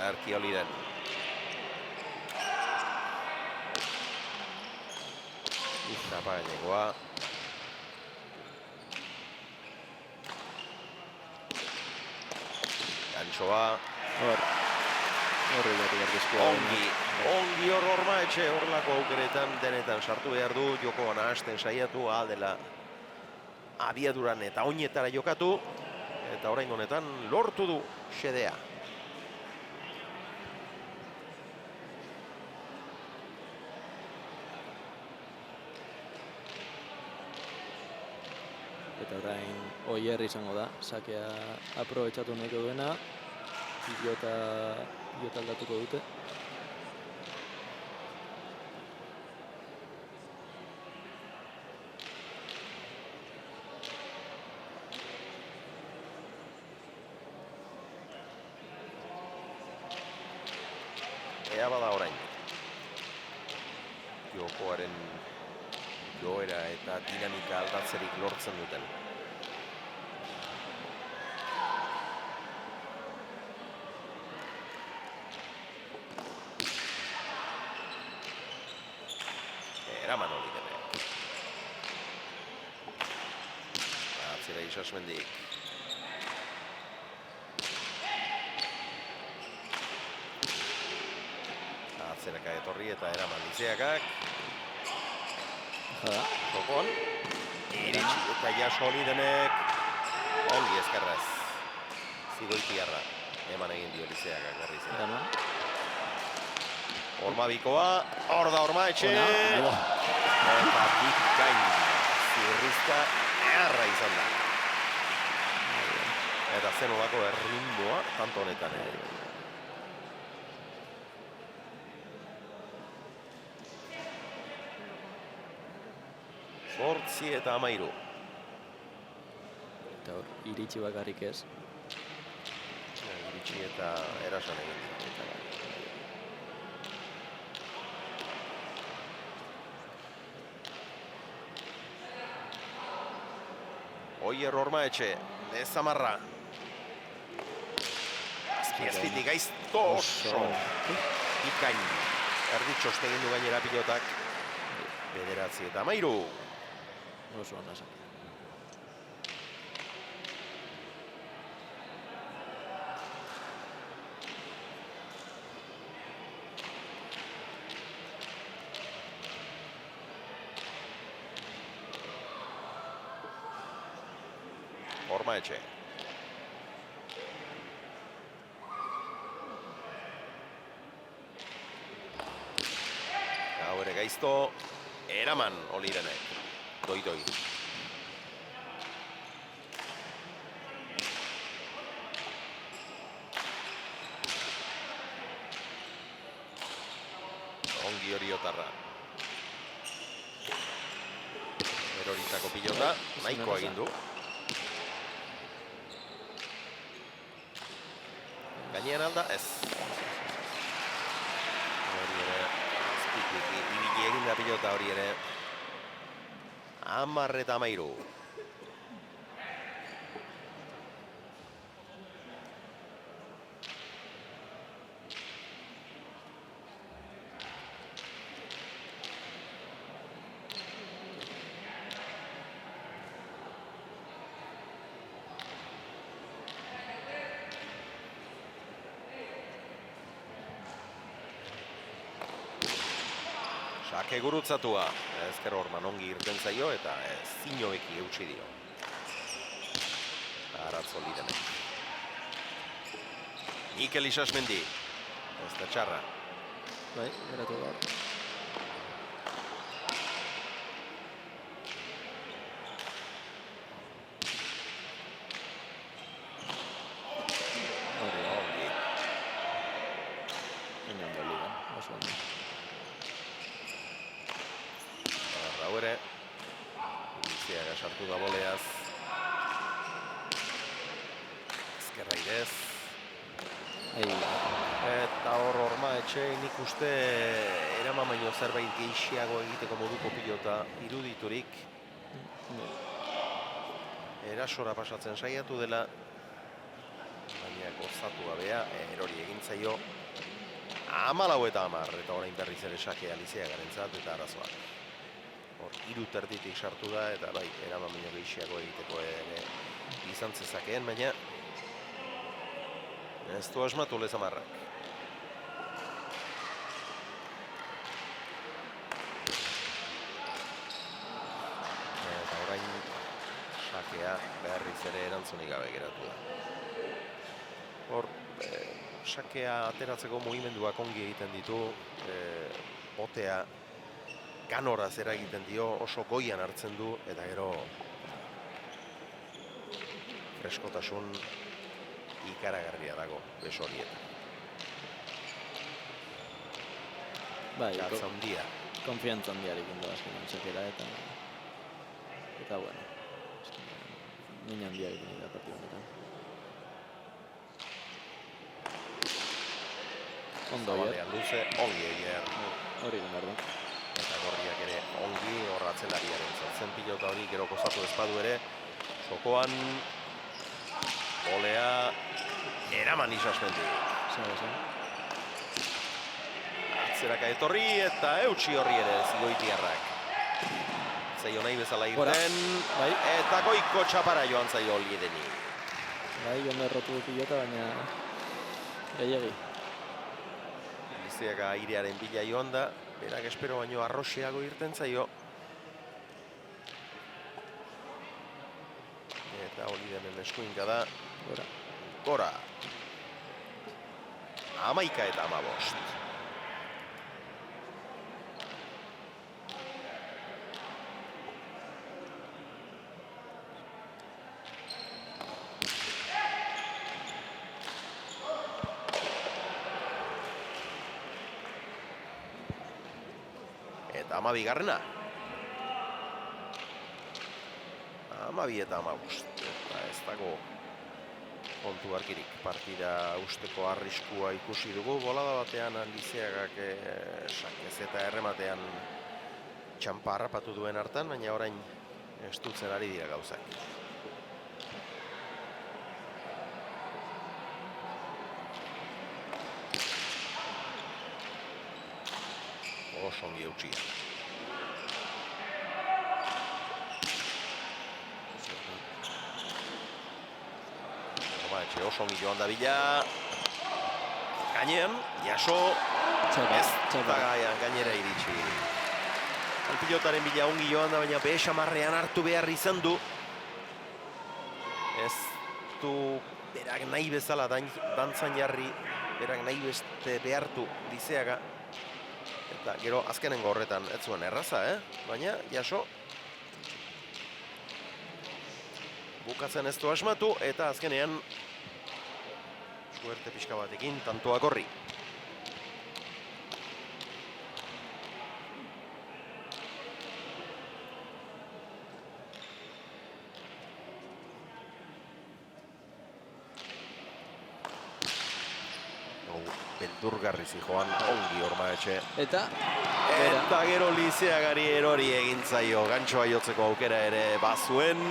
Erki Oliden. Tapa gainekoa. Gantxoa. Horri bat egardizkoa. Ongi hor Ormaetxe horrelako aukeretan denetan sartu behar du, jokoan hasten saiatu, aldela abiaduran eta oinetara jokatu, eta orain honetan lortu du xedea. Eta orain Oier izango da, sakea aprobetxatu nahiko duena, pilota aldatuko dute. Ea bada orain. Jokoaren joera eta dinamika aldatzerik lortzen duten. eraman hori dene. Atzera Isasmendik. Atzeraka etorri eta eraman Lizeagak. Jada. Jokoan. Iritsi eta jaso hori denek. Ongi ezkerrez. Zigoitiarra. Eman egin dio Lizeagak berriz ere. Eraman. Orma bikoa, hor da Orma etxe. Ona, Eta bikain. Zirrizka erra izan da. Eta zen olako erritmoa tanto honetan. Zortzi eta 13. Eta hor, iritsi bakarrik ez. Iritsi eta erasan egin dira. Oier Orma etxe, Lezamarra. Azpiazpitik gaizto oso. Ikain. Erditxoste egin du gainera pilotak. 9 eta 13. Oso ona zen. Orma etxe. Hau ere gaizto, eraman Olirenek. Doi. Ongi Oriotarra. Eroritako pilota, nahikoa egin du. Gainean alda, ez. Hori ere, azpitik, ibili egin da pilota hori ere. 10 eta 13. Sake gurutzatua, ezker Orman ongi irten zaio eta zinobeki eutsi dio. Aratzo Lirenek. Mikel Isasmendi, ez da txarra. Bai, geratu da. Ongi. Inan da ligan, oso ondo. Hau ere, Lizeaga sartu da boleaz. Ezkerra irez. Eta hor Orma etxe nik uste eraman baino zerbait gehiago egiteko moduko pilota iruditurik. Erasora pasatzen saiatu dela. Baina gozatu gabea, erori egin zaio. 14 eta 10 eta orain berriz ere sakea Lizeagarentzat eta arazoak. Hor, 3 terditik sartu da eta bai, eraman baino gehiago egiteko ere izan zezakeen, baina ez du asmatu Lezamarrak. Eta orain sakea berriz ere erantzunik gabe geratu da. Hor, sakea ateratzeko mugimenduak ongi egiten ditu, botea ganoraz eragiten dio, oso goian hartzen du, eta gero freskotasun ikaragarria dago beso horietan. Bai, Gatza handia. konfiantza handiarekin da azkenean txakera eta bueno, min handiarekin da partidu honetan. Ondo Oier. Zabalean luze, ongi Oier. Hori egin behar du. Eta gorriak ere ongi horratzelariaren zen pilota hori gero kozatu ezpadu ere. Jokoan olea eraman Isasmendi. Zer. Atzeraka etorri eta eutsi horri ere Zigoitiarrak. Zaio nahi bezala Gora. irten. Bai. Eta goiko txapara joan zaio Olideni. Bai, ondo errotu du pilota, baina gehiagi. Lizeaga airearen bila joan da. Berak espero baino arroxeago irten zaio. Eta Olidenen eskuinka da. Gora. Gora. 11 eta 15. Eta 12garrena. 12 eta 15. Eta ez dago kontu argirik. Partida usteko arriskua ikusi dugu. Bolada batean Lizeagak sakez eta errematean txampa harrapatu duen hartan, baina orain estutzen ari dira gauzak. Oso ongi eutxia. Etxe oso ongi joan da bila. Gainean, jaso. Ez da gainera iritsi. Pilotaren bila ongi joan da, baina behesamarrean hartu behar izan du. Ez du berak nahi bezala dantzan jarri, berak nahi beste behartu Lizeaga. Eta gero azkenengo horretan ez zuen erraza, baina jaso. Bukatzen ez du asmatu eta azkenean suerte pixka batekin tantoa gorri. Beldurgarri zijoan ongi Ormaetxe. Eta gero Lizeagari erori egin zaio. Gantxoa jotzeko aukera ere bazuen.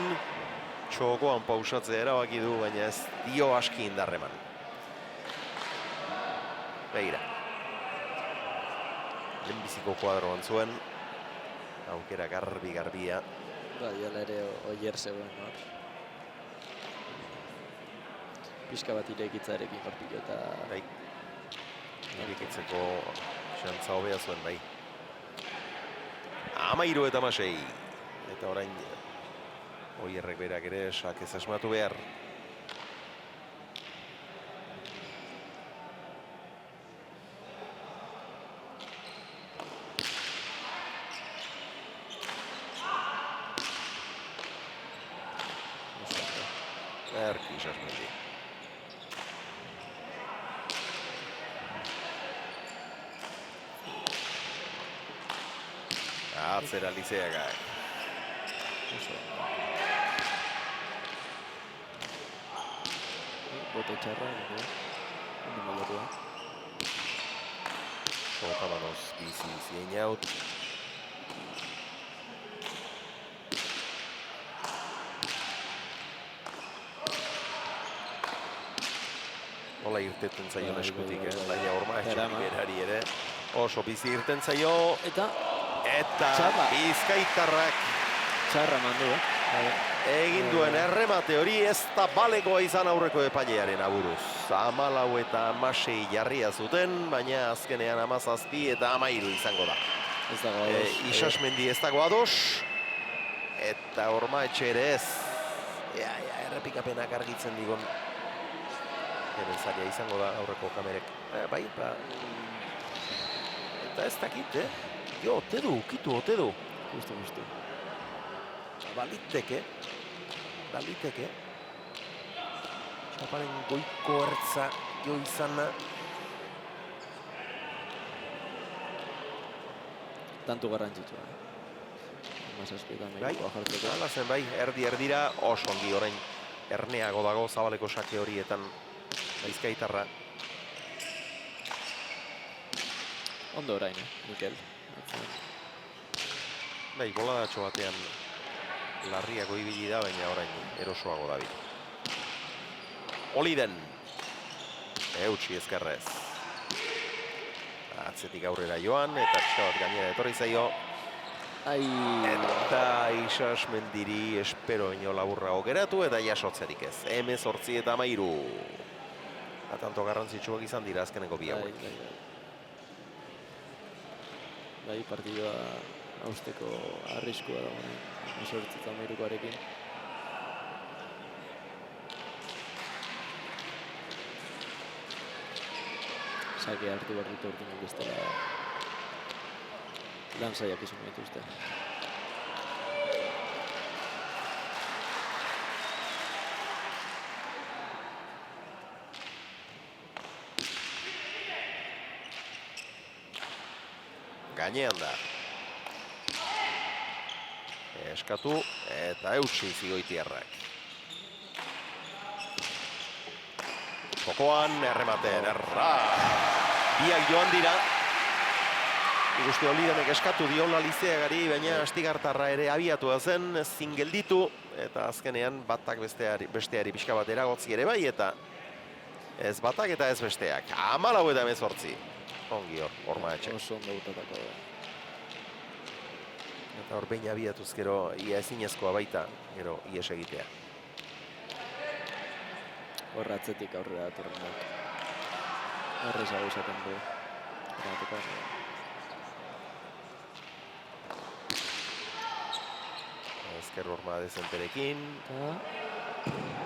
Txokoan pausatzea erabaki du, baina ez dio aski indarreman. Begira. Lehenbiziko kuadroan zuen. Aukera garbia. Bai, ala ere oier zegoen, hor. Pixka bat irekitzarekin hor pilota. Bai. Irekitzeko xantza hobea zuen, bai. 13 eta 16. Eta orain Oierrek berak ere sakez asmatu behar. Erki Isasmendi. Atzera Lizeagak. Bote txarra, ondo mollatua. Sotamanos bizi zien jaut. Nola irteten zaion eskutik, baina Ormaetxe berari ere. Oso bizi irten zaio. Eta Bizkaitarrak txarra mandu, egin duen erremate hori ez da balekoa izan aurreko epailearen aburuz. 14 eta 16 jarria zuten, baina azkenean 17 eta 13 izango da. Ez dago ados. Isasmendi ez dago ados. Eta Ormaetxe ere ez. Errepikapenak argitzen digon. Zaria izango da aurreko kamerek. Bai, eta ez dakit, Jo, ote du, kitu, ote du. Justo. Baliteke. Txaparen goiko ertza jo izana. Tantu garrantzitsua. Mazazpietan Bai, jartzeko. hala zen bai, erdira oso ongi orain erneago dago zabaleko sake horietan Bizkaitarra. Ondo orain, Mikel. Bai, boladatxo batean larriago ibili da, baina orain erosoago dabil. Oliden. Eutsi ezkerrez. Atzetik aurrera joan, eta pixka bat gainera etorri zaio. Ai, Eta Isasmendiri espero ino laburrago geratu eta jasotzerik ez. 18-13. Tanto garrantzitsuak izan dira azkeneko bi hauek. Bai, partidua hausteko arriskua da, 18-13arekin. Sake hartu behar dute urtenik bestela lan zaiak izan dituzte. Gainean da. Eskatu eta eutsi Zigoitiarrak. Jokoan errematen, biak joan dira. Ikuste Olidenek eskatu diola Lizeagari, baina Astigartarra ere abiatua zen, ezin gelditu, eta azkenean batak besteari pixka bat eragotzi ere bai, eta ez batak eta ez besteak. 14-18. Ongi horma etxe. Oso ondo gutatako da. Eta hor behin abiatuz gero ia ezinezkoa baita, gero ies egitea. Horra atzetik aurrera datorren da. Horrezago izaten du. Ezker horma dezenterekin.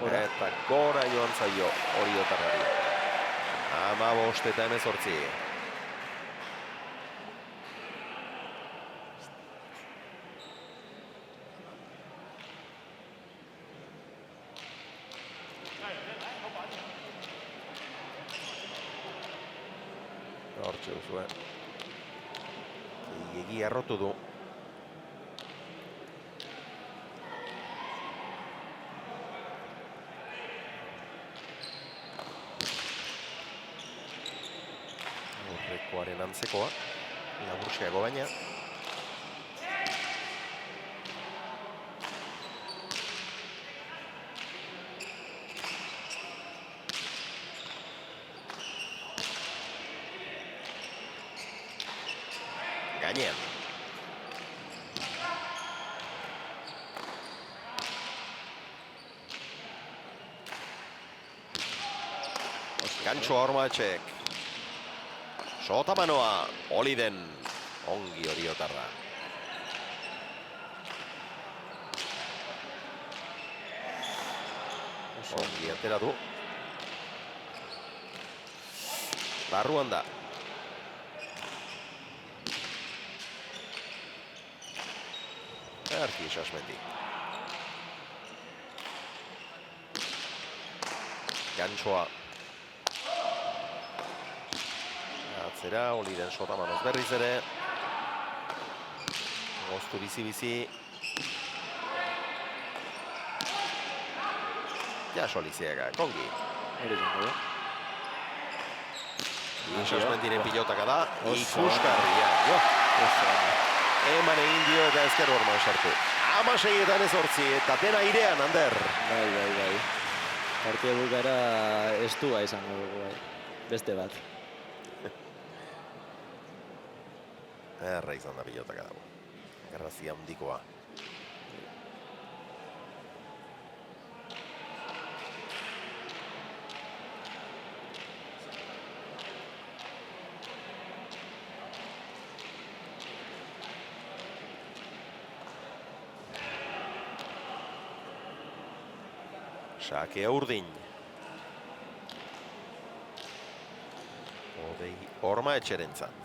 Eta Eta gora joan zaio Oriotarrari. 15-18. Hortxe duzuen. Egi errotu du. Horrekoaren antzekoa. Laburxeago baina. Gainean. Gantxoa Ormaetxek. Sotamanoa, Oliden. Ongi Oriotarra. Ongi atera du. Barruan da. Erki Isasmendi. Gantxoa. Atzera, Oliden Sotamanoz berriz ere. Goztu bizi-bizi. Jaso Lizeaga, kongi. Isasmendiren pilotaka da. Ikusgarria. Eman egin dio eta ezker horman sartu. 16-18 eta dena airean, Ander. Bai. Partida bukara estua izango dugu, bai. Beste bat. Erra izan da pilotaka dago. Garrazia handikoa. Sakea urdin. Odei Ormaetxerentzat.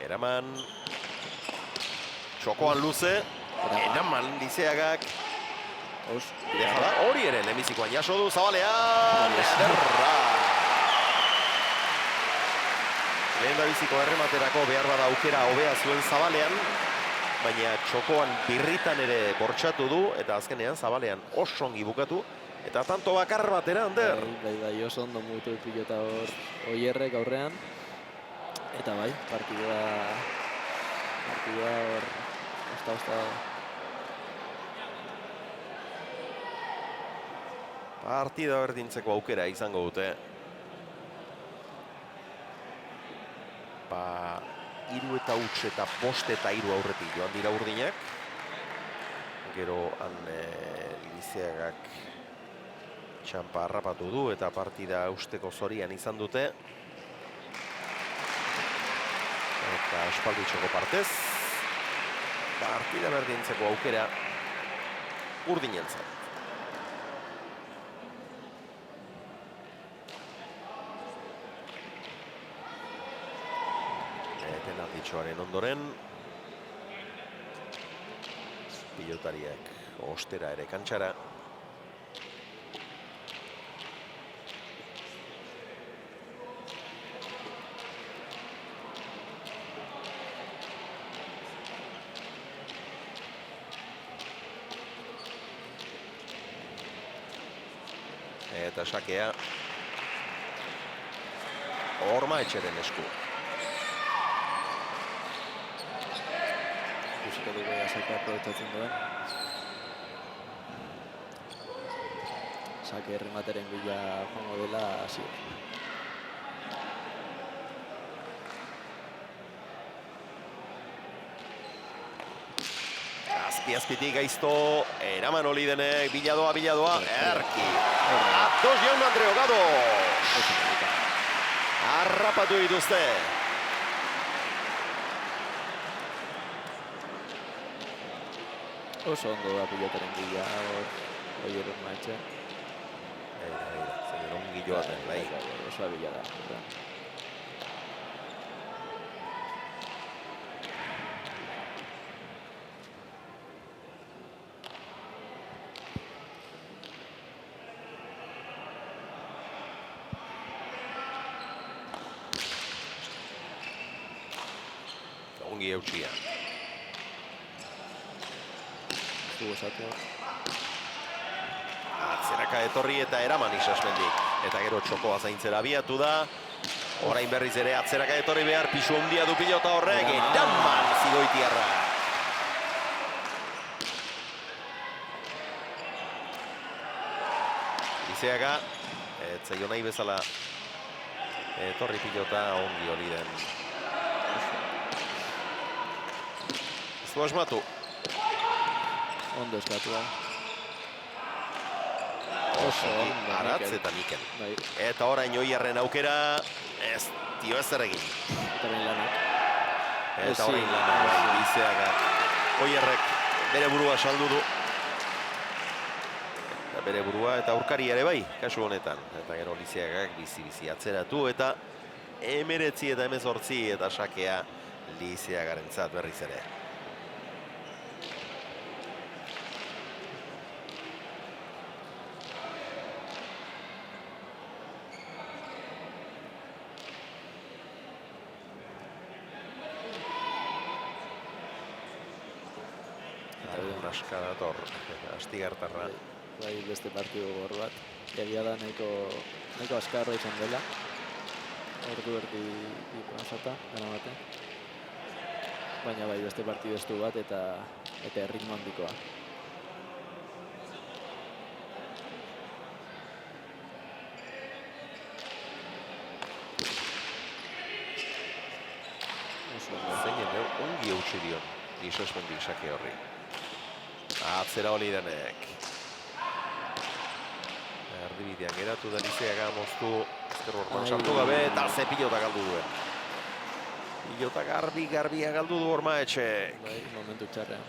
Eraman. Txokoan luze. Eraman Lizeagak. Dejala, hori ere lehenbizikoan jaso du Zabalean. Ederra. Lehen da biziko errematerako behar bada aukera hobea zuen Zabalean. Baina txokoan birritan ere bortxatu du, eta azkenean Zabalean oso ongi bukatu, eta tanto bakar batera, Ander. Bai, oso ondo mugitu pilota hor Oierrek aurrean. Eta bai, partidua hor, osta. Partida berdintzeko aukera izango dute. 3 eta huts eta 5 eta 3 aurretik joan dira urdinak. Gero han Lizeagak txampa harrapatu du eta partida usteko zorian izan dute. Eta espalditxoko partez. Partida berdintzeko aukera urdinentzat. Penaltitxoaren ondoren. Pilotariak ostera ere kantxara. Eta sakea Ormaetxeren esku. Ikusiko dugu sakea aprobetxatzen duen. Sake erremateren bila joango dela hasi. Azpitik gaizto, eraman oli denek, biladoa, erki. Atos jaun Andre Hogados. Harrapatu dituzte. Oso ondo da pilotaren bila, Oier Ormaetxe. Zein ongi joaten, bai. Oso bila da. Ongi eutxia. Atzeraka etorri eta eraman Isasmendik. Eta gero txokoa zaintzera abiatu da. Orain berriz ere atzeraka etorri behar, pisu handia du pilota horrek. Eraman Zigoitiarra. Lizeaga, etzaio nahi bezala etorri pilota ongi hori den. Ez du asmatu. Ondo eskatua. Oso Aratz eta Mikel. Eta orain Oierren aukera, ez dio ezer egin. Eta orain lanak. Eta orain lanak, Lizeaga. Oierrek bere burua saldu du. Eta bere burua eta aurkari ere bai, kasu honetan. Eta gero Lizeagak bizi-bizi atzeratu eta 19 eta 18 eta sakea Lizeagarentzat berriz ere. Naska dator, Astigartarra. Bai, beste partidu gor bat. Egia da nahiko askarra izan dela. Ordu erdi pasata, gana bate. Baina bai, beste partidu estu bat eta erritmo handikoa. Zeinen ongi eutxi dion Isasmendi sake horri. Atzera oli denek. Erdibidean geratu da Lizeaga moztu. Ezker Orman sartu gabe eta ze pilota galdu duen. Pilota garbia galdu du Ormaetxek. Bai, momentu txarrean.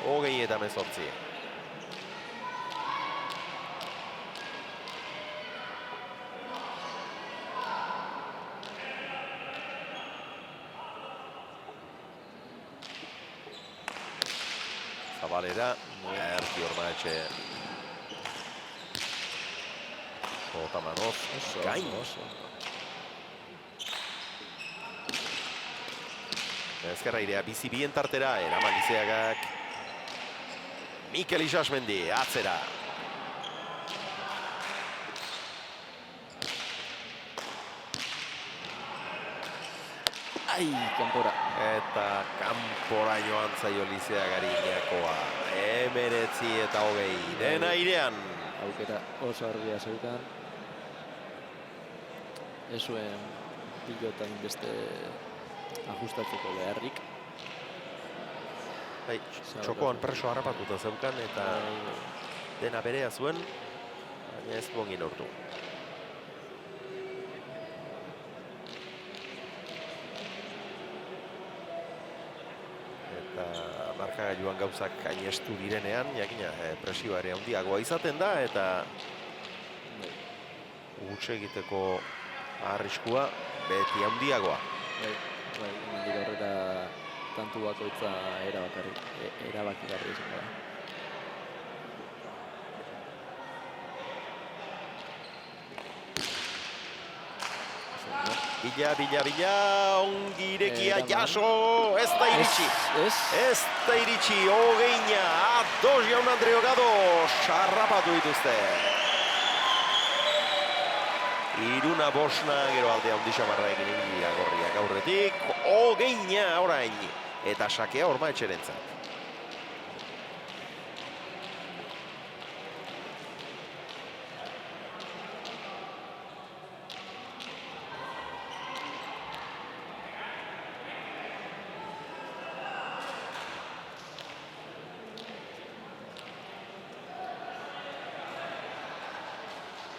Hogei eta 18. Zabalera, Erki Ormaetxe. Otamanoz, gain. Ezkerra irea bizi bien tartera, eraman Lizeagak. Mikel Isasmendi, atzera. Ai, kanpora. Eta kanpora joan zaio Lizeagari Iñakoa. 19-20 dena airean. Aukera oso argia zeukan. Ez zuen pilotan beste ajustatzeko beharrik. Bai, txokoan preso harrapatuta zeukan eta dena berea zuen, baina ez bongin urtu. Eta markagailuan gauzak gainestu direnean, jakina, presioa ere handiagoa izaten da, eta huts egiteko arriskua beti handiagoa. Bai, hemendik aurrera tantu bakoitza erabakigarria izan da. Bila, ongi irekia, Jaso, ez da iritsi. Ez da iritsi, hogeina, ados jaun Andreo Gado, sarrapatu dituzte. Iruna bosna, gero aldea handi xamarra egin dira gorriak aurretik, hogeina orain, eta sakea Orma Etxerentzat.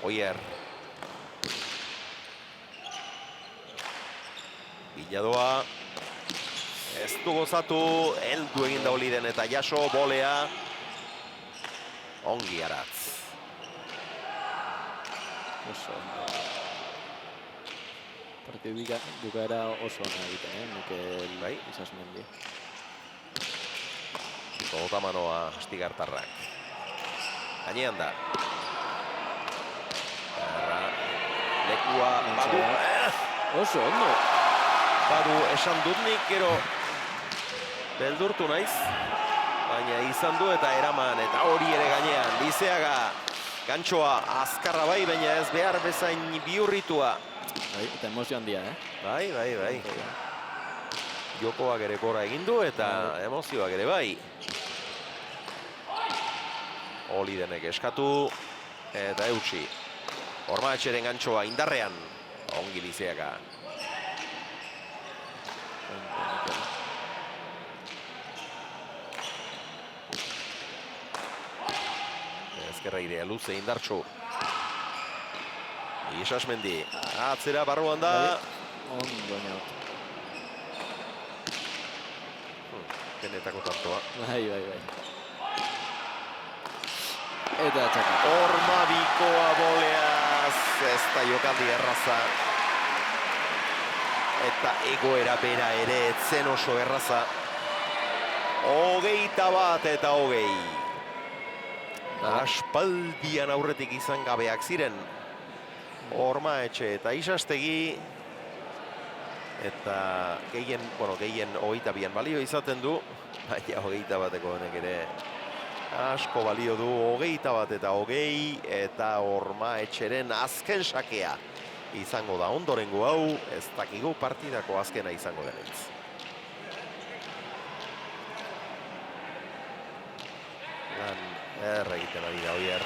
Oier. Biladoa. Ez du gozatu, heldu egin da Oliden eta Jaso, bolea. Ongi Aratz. Oso. Partidu bukaera oso ona egiten, Mikel Isasmendi. Gotamanoa Astigartarrak. Gainean da. Lekua badu. Oso ondo. Badu esan dut nik, gero beldurtu naiz. Baina izan du eta eraman, eta hori ere gainean. Lizeaga, gantxoa azkarra bai, baina ez behar bezain bihurritua. Bai, eta emozio handia, Bai. Jokoak ere gora egin du eta emozioak ere bai. Olidenek eskatu eta eutsi. Orma Etxeren gantxoa indarrean, ongi Lizeaga. Ezkerra idea luze indartxu. Isasmendi, atzera barruan da. Ondo neot. Denetako tantoa. Bai. Eta txaka. Orma bikoa boleaz, ez da jokaldi erraza. Eta egoera bera ere, etzen oso erraza. 21 eta 20. Aspaldian aurretik izan gabeak ziren. Orma Etxe eta Isastegi. Eta gehien 22an balio izaten du. Baina 21eko honek ere asko balio du, 21 eta 20, eta Orma Etxeren azken sakea izango da ondorengo hau, ez dakigu partidako azkena izango denetz. Lan egiten ari da Oier.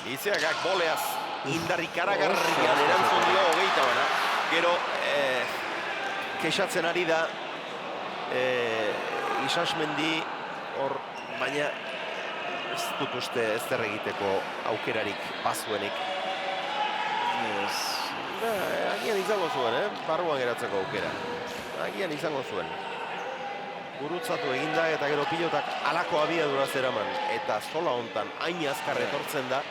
Lizeagak boleaz indarrik aragarrian erantzun dio 21. Gero kexatzen ari da Isasmendi hor, baina ez dut uste ez zer egiteko aukerarik bazuenik. Agian izango zuen, barruan geratzeko aukera. Agian izango zuen. Gurutzatu eginda eta gero pilotak alako abiadura zeraman. Eta zola hontan hain azkar etortzen da.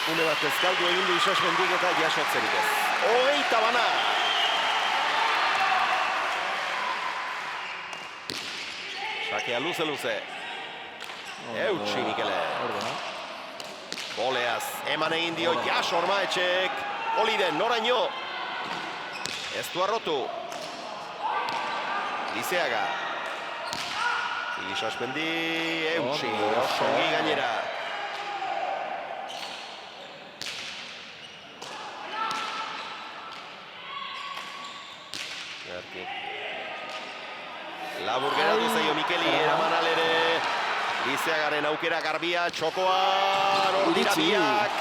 Une bat ezkaldu egin du Isasmendik eta jasotzerik ez. 20 bana! Sakea luze. Eutsi Mikele. Boleaz, eman egin dio Jaso Orma Etxek. Oliden, noraino. Ez du arrotu. Lizeaga. Isasmendi, eutsi, osongi gainera. Labur geratu zaio Mikeli, eraman alere. Lizeagaren aukera garbia, txokoan, hor dira biak.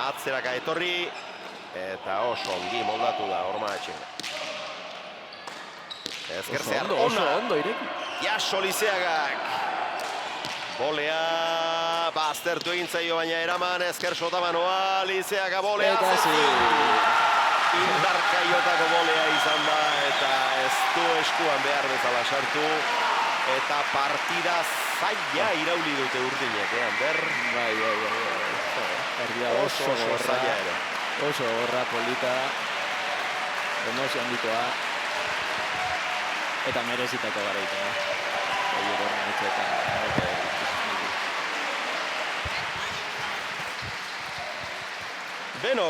Atzeraka etorri, eta oso ongi moldatu da, Ormaetxe. Ezker zehar ona. Ondo ireki. Jaso Lizeagak. Bolea, baztertu egin zaio baina eraman, ezker sotamanoa, Lizeaga bolea. Eta Indarkaiotako bolea izan da, eta ez du eskuan behar bezala sartu. Eta partida zaila irauli dute urdinek, Ander? Bai. Partida Oso zaila ere. Oso gorra, polita. Emozio handikoa. Eta merezitako garaipena. Oier Ormaetxe eta Beno,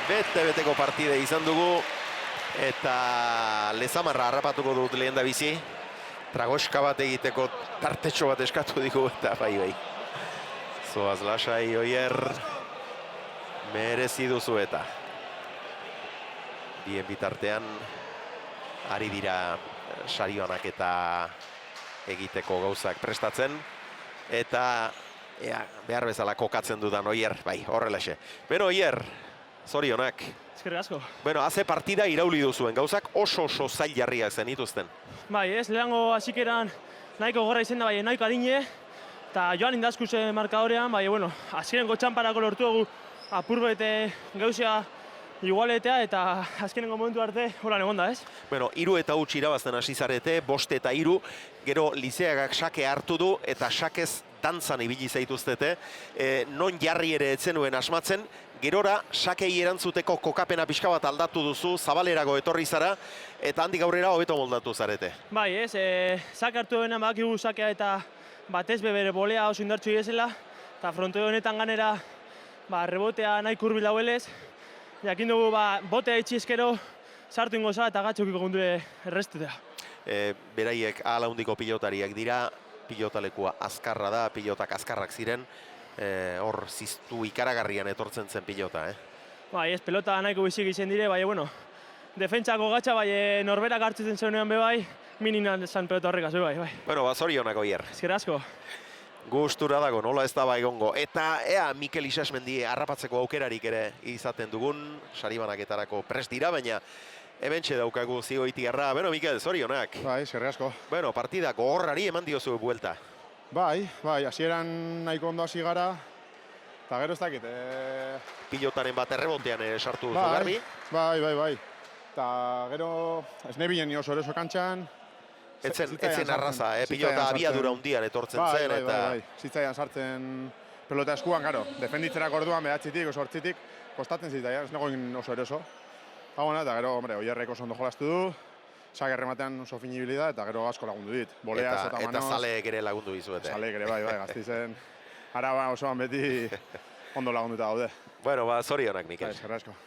bete-beteko partide izan dugu. Eta Lezamarra harrapatuko dut lehen da bizi. Tragoska bat egiteko tartetxo bat eskatu digu eta bai. Zoaz lasai, Oier. Merezi duzu eta. Bien bitartean ari dira sarioanak eta egiteko gauzak prestatzen. Eta behar bezala kokatzen dudan Oier, bai, horrelaxe. Beno, Oier, zorionak. Eskerrik asko. Bueno, haze partida irauli duzuen gauzak oso zail jarriak zenituzten. Bai, lehengo hasikeran nahiko gorra izen da, bai, nahiko adine. Eta joan indazkuz markadorean, bai, bueno, azkenengo txamparako lortu dugu apurbete gauzea igualetea eta azkenengo momentu arte holan egon da, ez? Bueno, 3 eta 0 irabazten hasi zarete, 5 eta 3, gero Lizeagak sake hartu du eta sakez dantzan ibili zaituztete. Non jarri ere etzenuen asmatzen, gerora sakei erantzuteko kokapena pixka bat aldatu duzu, zabalerago etorri zara, eta handik aurrera hobeto moldatu zarete. Bai, ez, sake hartu duenean badakigu sakea eta batez bere bolea oso indartsu egezela, eta frontoi honetan ganera rebotea nahi kurbil dauelez, jakin dugu botea itxizkero sartu ingo za eta gatxokiko gundure errestutea. Beraiek ahala hundiko pilotariak dira, pilotalekua azkarra da, pilotak azkarrak ziren, hor ziztu ikaragarrian etortzen zen pilota, Bai, ez pelota nahiko bizik izen dire, bai, bueno, defentsako gatxa, bai, norberak hartzen zeunean be bai, mininan zan pelota horrek azu, bai. Bueno, zorionak, Oier. Ezker asko. Gustura dago, nola ez da egongo. Eta ea Mikel Isasmendi harrapatzeko aukerarik ere izaten dugun, saribanaketarako prest dira, baina hementxe daukagu Zigoitiarra. Beno, Mikel, zorionak. Bai, eskerrik asko. Bueno, partida gogorrari eman diozu buelta. Bai, hasieran nahiko ondo hasi gara, eta gero ez dakit. Pilotaren bat errebotean sartu duzu garbi. Bai. Eta gero ez nebilen oso eroso kantxan. Etzen arraza, pilota abiadura hundian etortzen zen, eta... Bai, zitzaian sartzen pelota eskuan, gero, defenditzerak orduan, behatzitik, oso hortzitik, kostatzen zitzaian, ez negoen oso eroso. Eta gero, Oierrek oso ondo jolastu du, saker rematean oso finibili da, eta gero asko lagundu dit. Eta zaleek ere lagundu dizuete. Zaleek ere, bai, Gasteizen, Araba osoan beti ondo lagunduta gaude. Bueno, zorionak, Mikel. Bai, eskerrik asko.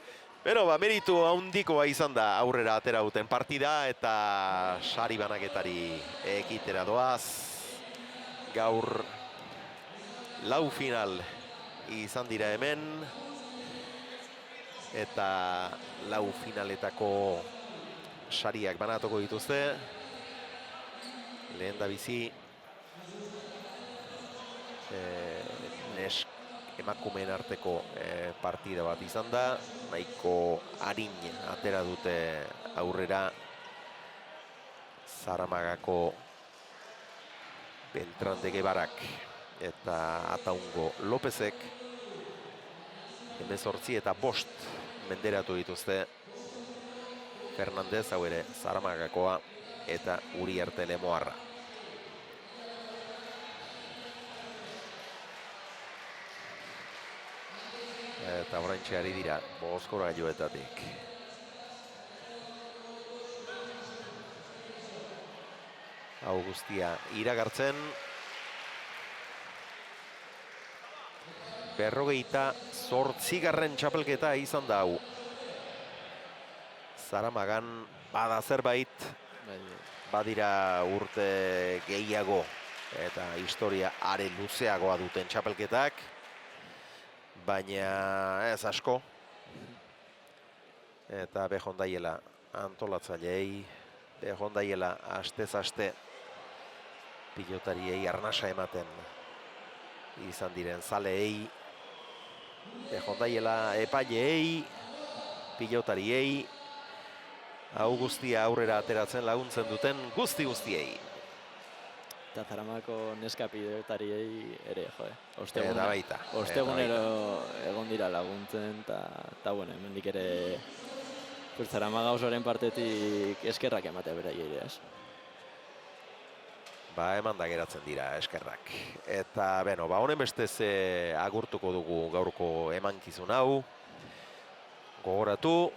Beno, meritu handikoa izan da aurrera atera duten partida eta sari banaketari ekitera doaz. Gaur 4 final izan dira hemen eta 4 finaletako sariak banatuko dituzte. Lehen da bizi emakumeen arteko partida bat izan da, nahiko arin atera dute aurrera Zaramagako Beltran de Guevarak eta Ataungo Lopezek 18 eta 5 menderatu dituzte. Fernandez, hau ere Zaramagakoa, eta Uriarte Lemoarra. Eta oraintxe ari dira Bozkora gailuetatik. Hau guztia iragartzen. 48. txapelketa izan da hau. Zaramagan bada zerbait, Bai, badira urte gehiago eta historia are luzeagoa duten txapelketak, baina ez asko. Eta behondaiela antolatzaileei, behondaiela astez-aste pilotariei arnasa ematen izan diren zaleei, behondaiela epaileei, pilotariei, hau guztia aurrera ateratzen laguntzen duten guztiei. Eta Zaramako neska pilotariei ere, Eta baita. Ostegunero egon dira laguntzen, eta bueno, hemendik ere Zaramaga osoaren partetik eskerrak ematea beraiei, ez? Eman da geratzen dira eskerrak. Eta, honen bestez agurtuko dugu gaurko emankizun hau. Gogoratu,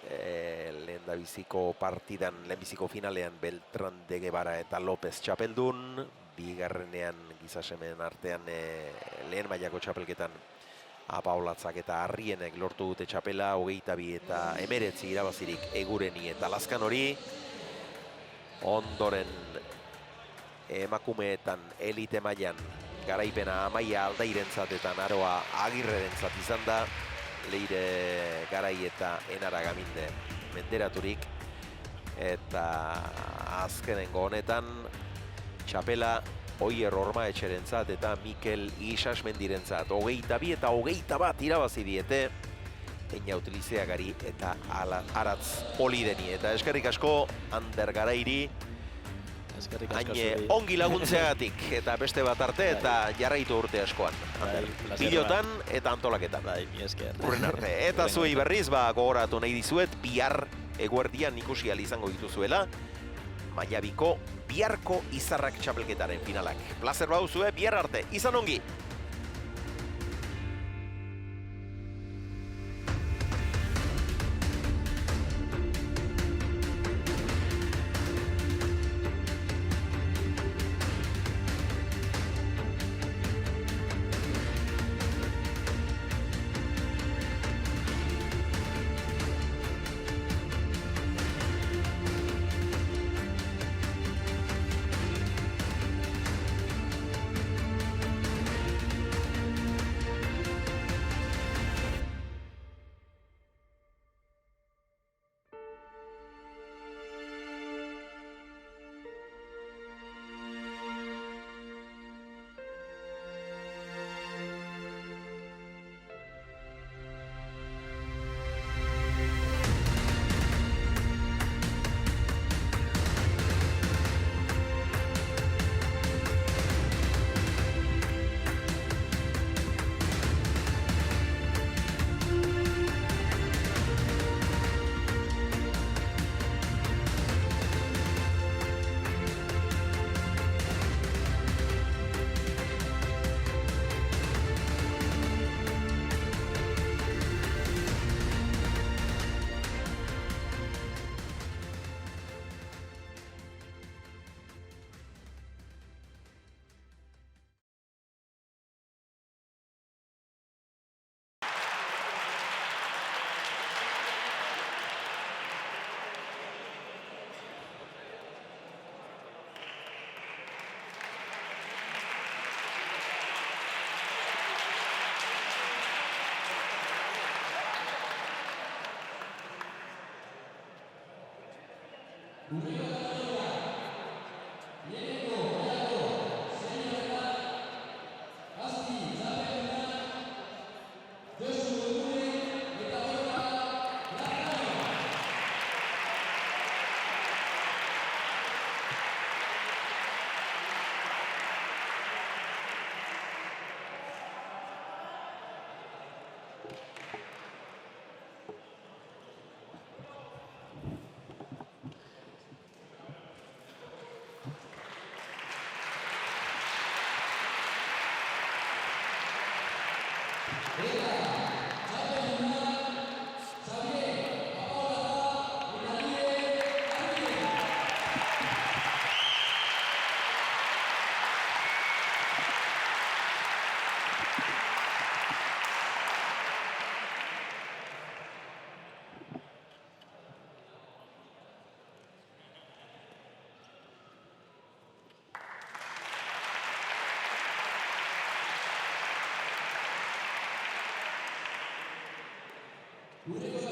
lehendabiziko partidan, lehenbiziko finalean Beltran de Guevara eta López txapeldun, bigarrenean gizasemen artean lehen mailako txapelketan Apaolatzak eta Arrienek lortu dute txapela, 22 eta 19 irabazirik Egureni eta Lazkanori. Ondoren emakumeetan elite mailan garaipena Amaia Aldairentzat eta Naroa Agirrerentzat izan da, Leire Garai eta Enara Gaminde menderaturik, eta azkenengo honetan txapela Oier Ormaetxerentzat eta Mikel Isasmendirentzat 22 eta 21 irabazi diete Eina Utilizeagari eta Aratz Olideni. Eta eskerrik asko Ander Garairi, haine ongi laguntzeagatik, eta beste bat arte eta jarraitu urte askoan. Pilotan eta antolaketan. Bai, mi esker. Urren arte. Eta zuei berriz, gogoratu nahi dizuet, bihar eguerdian ikusi ahal izango dituzuela, Maiabiko biharko izarrak txapelketaren finalak. Plazer bauzue, bihar arte. Izan ongi! Venga.